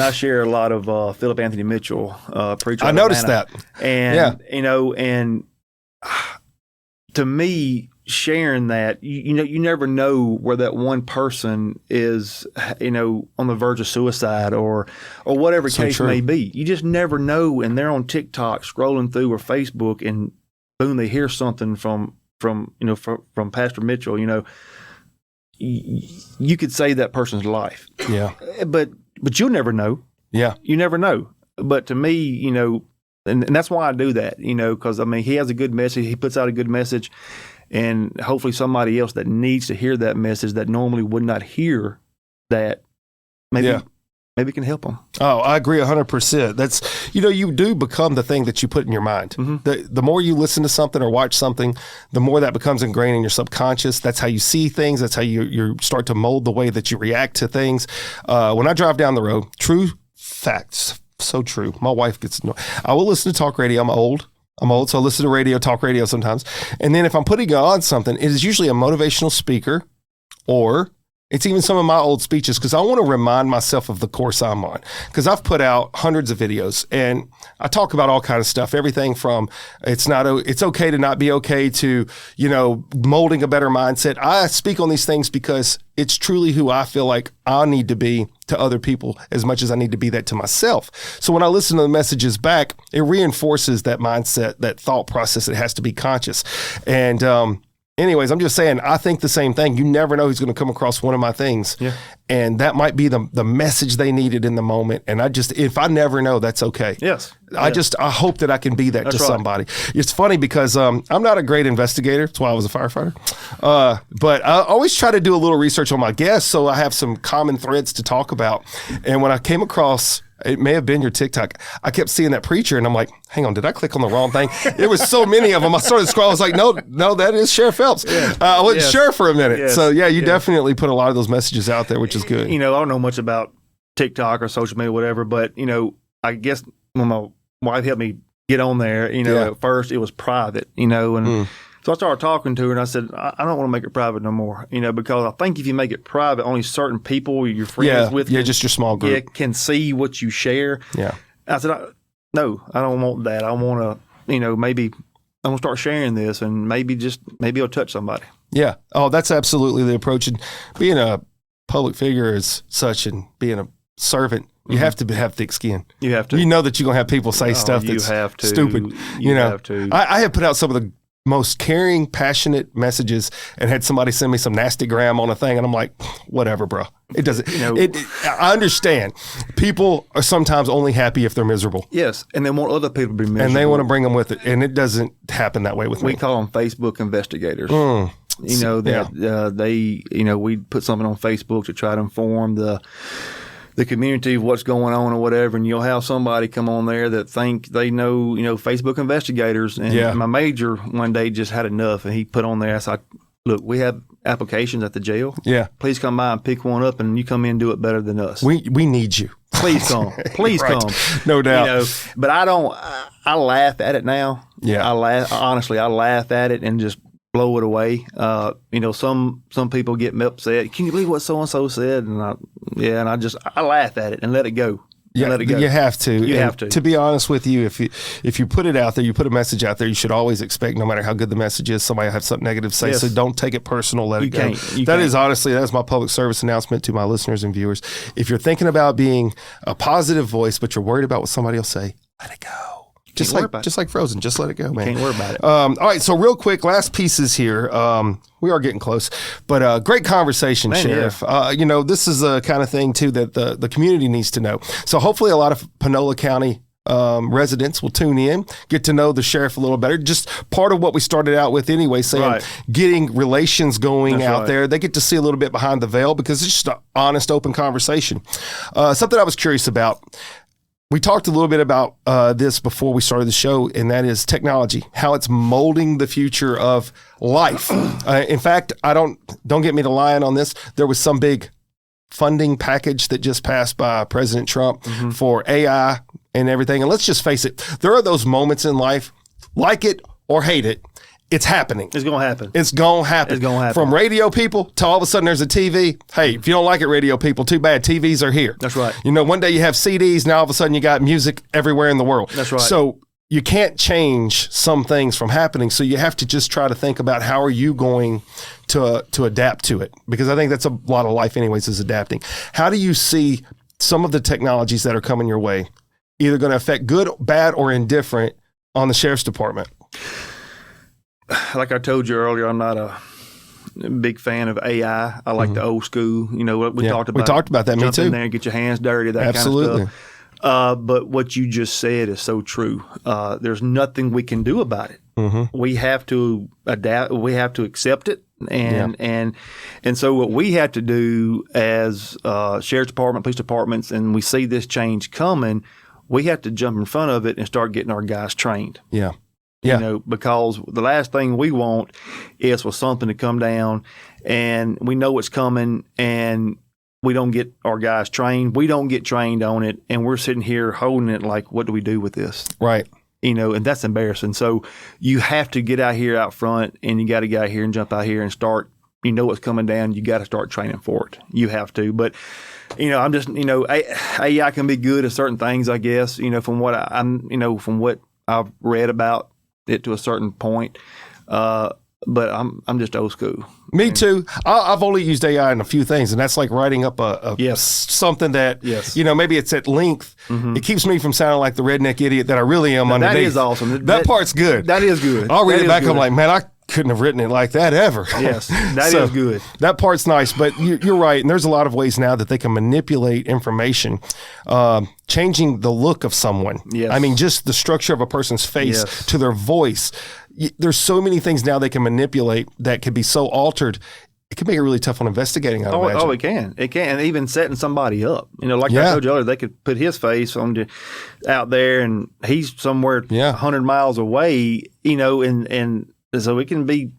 I share a lot of Philip Anthony Mitchell, preacher. I noticed that. And, and to me, sharing that, you never know where that one person is, on the verge of suicide or whatever So case true. may be. You just never know. And they're on TikTok scrolling through or Facebook, and boom, they hear something from Pastor Mitchell. You could save that person's life. Yeah. But you'll never know. Yeah. You never know. But to me, and that's why I do that, because, he has a good message. He puts out a good message. And hopefully somebody else that needs to hear that message that normally would not hear that, maybe can help them. Oh, I agree 100%. That's, you do become the thing that you put in your mind. Mm-hmm. The more you listen to something or watch something, the more that becomes ingrained in your subconscious. That's how you see things. That's how you start to mold the way that you react to things. When I drive down the road, true facts, so true. My wife gets annoyed. I will listen to talk radio. I'm old, so I listen to talk radio sometimes. And then if I'm putting on something, it is usually a motivational speaker, or it's even some of my old speeches, because I want to remind myself of the course I'm on. Because I've put out hundreds of videos and I talk about all kinds of stuff. Everything from it's okay to not be okay to, molding a better mindset. I speak on these things because it's truly who I feel like I need to be to other people as much as I need to be that to myself. So when I listen to the messages back, it reinforces that mindset, that thought process. It has to be conscious. And, anyways, I'm just saying, I think the same thing. You never know who's going to come across one of my things. Yeah. And that might be the message they needed in the moment. And if I never know, that's okay. Yes. I hope that I can be that to somebody. It's funny because I'm not a great investigator. That's why I was a firefighter. But I always try to do a little research on my guests, so I have some common threads to talk about. And when I came across, it may have been your TikTok, I kept seeing that preacher and I'm like, hang on, did I click on the wrong thing? There was so many of them. I started scrolling. I was like, no, that is Sheriff Phelps. Yeah. I wasn't sure for a minute. Yes. So you definitely put a lot of those messages out there, which is good. I don't know much about TikTok or social media, whatever, but, I guess when my wife helped me get on there, at first it was private, and so I started talking to her and I said, I don't want to make it private no more, because I think if you make it private, only certain people you're friends with just your small group can see what you share. Yeah. I said, no, I don't want that. I want to, maybe I'm going to start sharing this and maybe it'll touch somebody. Yeah. Oh, that's absolutely the approach. And being a public figure as such and being a servant, you have to have thick skin. You have to. You know that you're going to have people say stuff that's stupid. You have to. I have put out some of the most caring, passionate messages and had somebody send me some nasty gram on a thing. And I'm like, whatever, bro. It doesn't, I understand. People are sometimes only happy if they're miserable. Yes. And they want other people to be miserable. And they want to bring them with it. And it doesn't happen that way with me. We call them Facebook investigators. We put something on Facebook to try to inform the community of what's going on or whatever, and you'll have somebody come on there that think they know, Facebook investigators. And my major one day just had enough, and he put on there, I said, look, we have applications at the jail. Yeah. Please come by and pick one up, and you come in and do it better than us. We need you. Please come. Please come. No doubt. But I laugh at it now. Yeah. Honestly, I laugh at it and just blow it away. Some people get me upset. Can you believe what so-and-so said? And I laugh at it and let it go. Yeah, let it go. you have to. You have to. To be honest with you, if you put it out there, you put a message out there, you should always expect, no matter how good the message is, somebody will have something negative to say. Yes. So don't take it personal. Let it go. You That can't. is honestly, that is my public service announcement to my listeners and viewers. If you're thinking about being a positive voice, but you're worried about what somebody will say, let it go. Just like Frozen, just let it go, man. Can't worry about it. All right, so real quick, last pieces here. We are getting close, but great conversation, Man, Sheriff. This is a kind of thing too that the community needs to know. So hopefully, a lot of Panola County residents will tune in, get to know the sheriff a little better. Just part of what we started out with anyway, saying getting relations going out there. They get to see a little bit behind the veil because it's just an honest, open conversation. Something I was curious about. We talked a little bit about this before we started the show, and that is technology, how it's molding the future of life. In fact, don't get me to lying on this. There was some big funding package that just passed by President Trump for AI and everything. And let's just face it, there are those moments in life, like it or hate it, it's happening. It's going to happen. It's going to happen. It's going to happen. From radio people to all of a sudden there's a TV. Hey, if you don't like it, radio people, too bad. TVs are here. That's right. One day you have CDs. Now all of a sudden you got music everywhere in the world. That's right. So you can't change some things from happening. So you have to just try to think about how are you going to adapt to it? Because I think that's a lot of life anyways, is adapting. How do you see some of the technologies that are coming your way either going to affect good, bad, or indifferent on the sheriff's department? Like I told you earlier, I'm not a big fan of AI. I like the old school. What we talked about. We talked about that. Me Jump too. in there and get your hands dirty. That Absolutely. kind of stuff. But what you just said is so true. There's nothing we can do about it. We have to adapt. We have to accept it. And so what we have to do as sheriff's department, police departments, and we see this change coming, we have to jump in front of it and start getting our guys trained. Yeah. Yeah. Because the last thing we want is for something to come down and we know it's coming and we don't get our guys trained. We don't get trained on it. And we're sitting here holding it like, what do we do with this? Right. And that's embarrassing. So you have to get out here out front and you got to get out here and jump out here and start, what's coming down. You got to start training for it. You have to. But, I'm just, AI can be good at certain things, I guess, from what from what I've read about it to a certain point. But I'm just old school. Me too. I've only used AI in a few things, and that's like writing up something that, maybe it's at length. It keeps me from sounding like the redneck idiot that I really am underneath. That is awesome. That part's good. That is good. I'll read it back. I'm like, man, I couldn't have written it like that ever. Yes, that is good. That part's nice, but you're right. And there's a lot of ways now that they can manipulate information, changing the look of someone. Yes. I mean, just the structure of a person's face to their voice. There's so many things now they can manipulate that can be so altered. It can make it really tough on investigating, I imagine. Oh, it can. It can. And even setting somebody up. Like I told you earlier, they could put his face out there and he's somewhere 100 miles away, and so it can be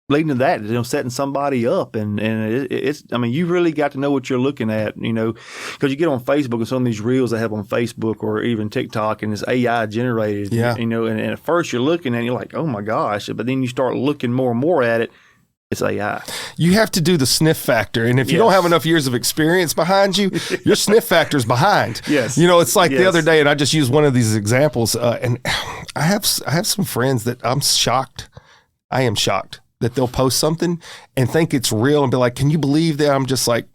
leading to that, setting somebody up. And it's, you really got to know what you're looking at, because you get on Facebook and some of these reels they have on Facebook or even TikTok and it's AI generated, and at first you're looking and you're like, oh my gosh, but then you start looking more and more at it. It's AI. You have to do the sniff factor. And if you don't have enough years of experience behind you, your sniff factor's behind. Yes. It's like the other day, and I just used one of these examples, and I have some friends that I'm shocked. I am shocked that they'll post something and think it's real and be like, can you believe that? I'm just like,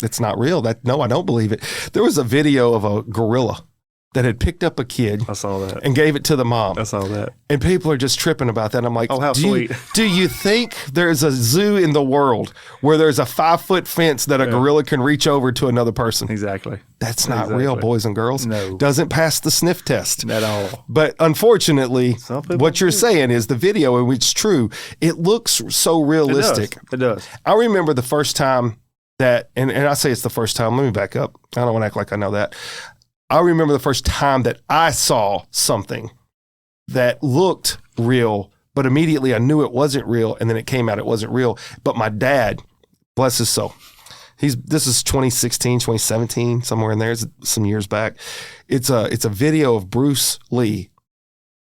it's not real. No, I don't believe it. There was a video of a gorilla that had picked up a kid. I saw that. And gave it to the mom. I saw that. And people are just tripping about that. I'm like, oh, how sweet. Do you think there's a zoo in the world where there's a 5-foot fence that a gorilla can reach over to another person? Exactly. That's not real, boys and girls. No. Doesn't pass the sniff test. At all. But unfortunately, what you're saying is the video, and it's true, it looks so realistic. It does. I remember the first time that, and I say it's the first time, let me back up. I don't want to act like I know that. I remember the first time that I saw something that looked real, but immediately I knew it wasn't real, and then it came out it wasn't real. But my dad, bless his soul, this is 2016, 2017, somewhere in there, it's some years back. It's a video of Bruce Lee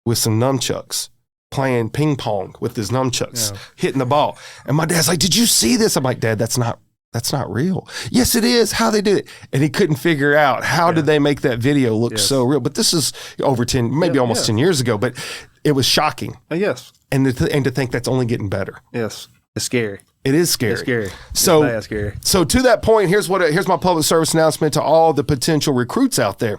with some nunchucks playing ping pong with his nunchucks, hitting the ball. And my dad's like, did you see this? I'm like, Dad, that's not that's not real. Yes, it is. How they did it. And he couldn't figure out how did they make that video look so real. But this is over 10, maybe almost 10 years ago, but it was shocking. Yes. And to think that's only getting better. Yes. It's scary. It is scary. It's scary. So, it's scary. So to that point, here's my public service announcement to all the potential recruits out there.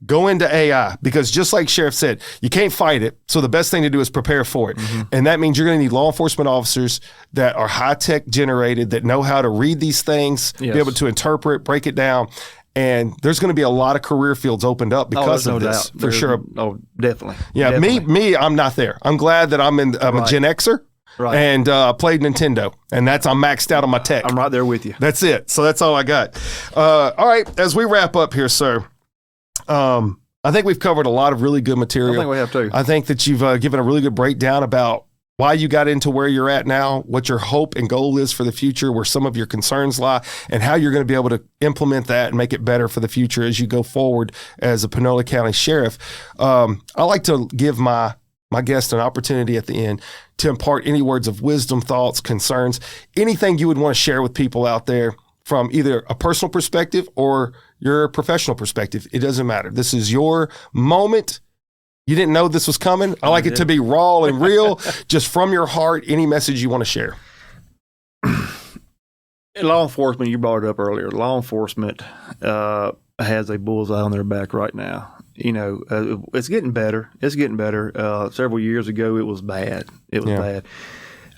Go into AI, because just like Sheriff said, you can't fight it. So the best thing to do is prepare for it. And that means you're going to need law enforcement officers that are high-tech generated, that know how to read these things, be able to interpret, break it down. And there's going to be a lot of career fields opened up because of this, for sure. Oh, definitely. Yeah, definitely. me, I'm not there. I'm glad that I'm a Gen Xer. Right. And played Nintendo, and I'm maxed out on my tech. I'm right there with you. That's it. So that's all I got. All right, as we wrap up here, sir, I think we've covered a lot of really good material. I think we have too. I think that you've given a really good breakdown about why you got into where you're at now, what your hope and goal is for the future, where some of your concerns lie, and how you're going to be able to implement that and make it better for the future as you go forward as a Panola County Sheriff. I like to give my guest an opportunity at the end to impart any words of wisdom, thoughts, concerns, anything you would want to share with people out there from either a personal perspective or your professional perspective. It doesn't matter. This is your moment. You didn't know this was coming. I like it to be raw and real, just from your heart, any message you want to share. Law enforcement, you brought it up earlier. Law enforcement has a bullseye on their back right now. You know, it's getting better. It's getting better. Several years ago, it was bad. It was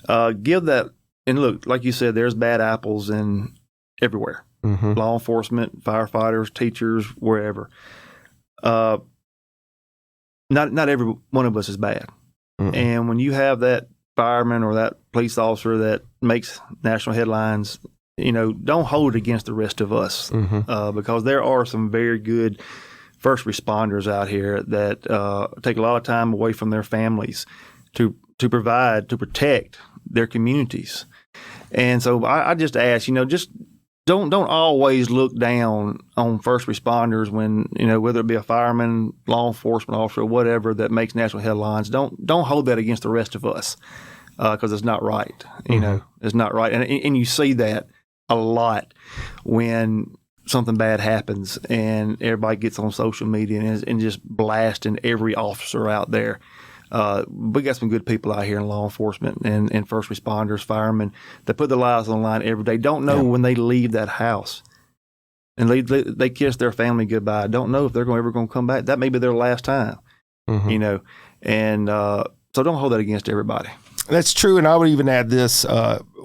bad. Give that, and look, like you said, there's bad apples in everywhere. Law enforcement, firefighters, teachers, wherever. Not every one of us is bad. And when you have that fireman or that police officer that makes national headlines, you know, don't hold it against the rest of us, because there are some very good first responders out here that take a lot of time away from their families to provide, to protect their communities. And so I just ask, you know, just don't always look down on first responders when, you know, whether it be a fireman, law enforcement officer, or whatever that makes national headlines. Don't hold that against the rest of us, because it's not right. You know, it's not right. And you see that a lot when something bad happens and everybody gets on social media and just blasting every officer out there. We got some good people out here in law enforcement and first responders, firemen, that put their lives on the line every day. Don't know when they leave that house and they kiss their family goodbye. Don't know if they're ever going to come back. That may be their last time, you know. And so don't hold that against everybody. That's true. And I would even add this,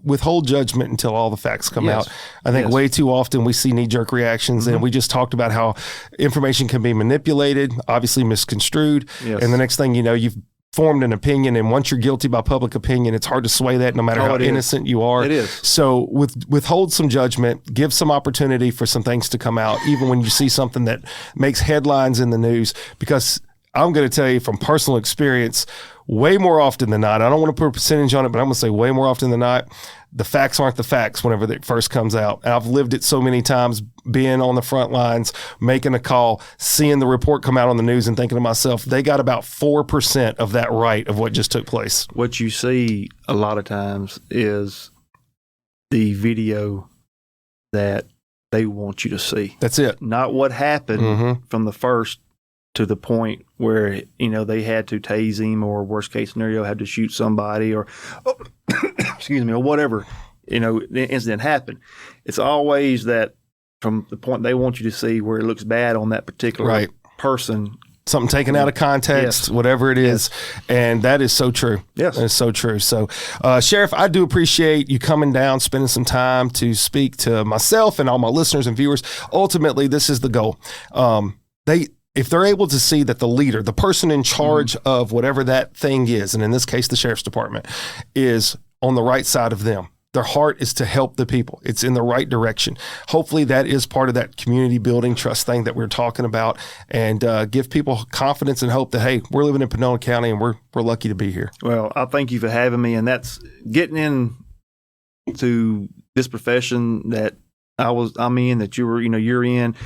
withhold judgment until all the facts come out. I think way too often we see knee-jerk reactions, and we just talked about how information can be manipulated, obviously misconstrued. And the next thing you know, you've formed an opinion, and once you're guilty by public opinion, it's hard to sway that no matter how innocent you are. It is. So withhold some judgment, give some opportunity for some things to come out, even when you see something that makes headlines in the news, because I'm going to tell you from personal experience, way more often than not, I don't want to put a percentage on it, but I'm going to say way more often than not, the facts aren't the facts whenever it first comes out. And I've lived it so many times, being on the front lines, making a call, seeing the report come out on the news and thinking to myself, they got about 4% of that right of what just took place. What you see a lot of times is the video that they want you to see. That's it. Not what happened from the first to the point where, you know, they had to tase him, or worst case scenario, had to shoot somebody, or excuse me, or whatever, you know, the incident happened. It's always that from the point they want you to see where it looks bad on that particular person. Something taken out of context, whatever it is. And that is so true. Yes. That is so true. So, Sheriff, I do appreciate you coming down, spending some time to speak to myself and all my listeners and viewers. Ultimately, this is the goal. If they're able to see that the leader, the person in charge of whatever that thing is, and in this case, the sheriff's department, is on the right side of them, their heart is to help the people. It's in the right direction. Hopefully that is part of that community building trust thing that we're talking about, and give people confidence and hope that, hey, we're living in Panola County and we're lucky to be here. Well, I thank you for having me. And that's getting into this profession that I'm in, that you're in.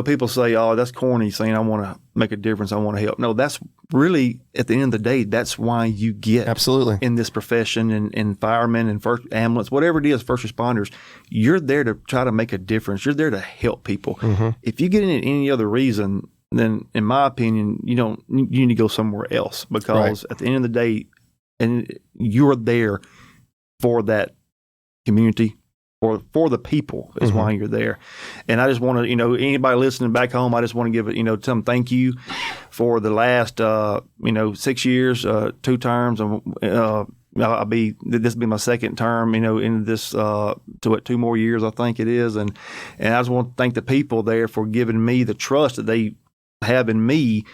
people say, "Oh, that's corny," saying I want to make a difference, I want to help. No, that's really at the end of the day, that's why you get absolutely in this profession, and firemen and first ambulance, whatever it is, first responders. You're there to try to make a difference. You're there to help people. If you get in it any other reason, then in my opinion, you need to go somewhere else, because at the end of the day, and you're there for that community. For the people is why you're there. And I just want to, anybody listening back home, I just want to give it, tell them thank you for the last, 6 years, 2 terms. This will be my second term, in this, 2 more years, I think it is. And I just want to thank the people there for giving me the trust that they have in me,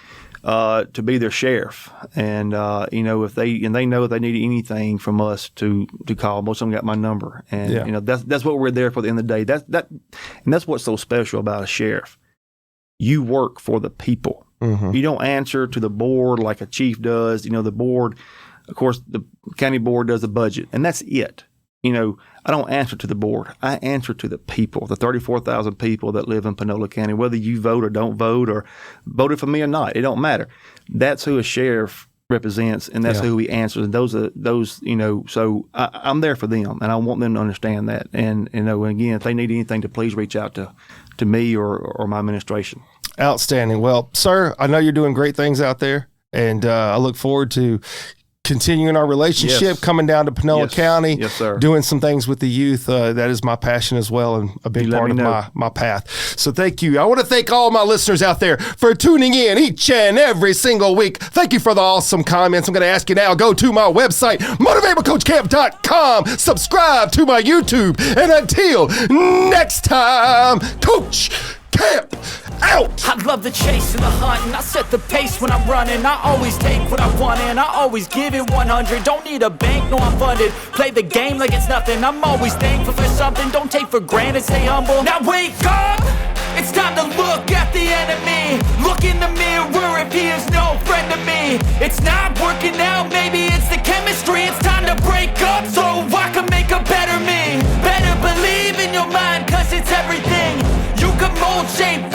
to be their sheriff. And if they know if they need anything from us to call, most of them got my number. And that's what we're there for at the end of the day. And that's what's so special about a sheriff. You work for the people. You don't answer to the board like a chief does. The board, of course, the county board does the budget, and that's it. I don't answer to the board. I answer to the people, the 34,000 people that live in Panola County, whether you vote or don't vote or voted for me or not. It don't matter. That's who a sheriff represents, and that's who he answers. And those, so I'm there for them, and I want them to understand that. And, again, if they need anything, to please reach out to me or my administration. Outstanding. Well, sir, I know you're doing great things out there, and I look forward to continuing our relationship, coming down to Panola County, doing some things with the youth. That is my passion as well, and a big part of my path. So thank you. I want to thank all my listeners out there for tuning in each and every single week. Thank you for the awesome comments. I'm going to ask you now, go to my website, motivatebycoachcamp.com, subscribe to my YouTube, and until next time, Coach Camp out. I love the chase and the hunt, and I set the pace when I'm running. I always take what I want, and I always give it 100. Don't need a bank, no, I'm funded. Play the game like it's nothing. I'm always thankful for something. Don't take for granted, stay humble. Now wake up, it's time to look at the enemy. Look in the mirror if he is no friend to me. It's not working out, maybe it's the chemistry. It's time to break up so I can make a better me. Better believe in your mind, cause it's everything. You can mold, shape,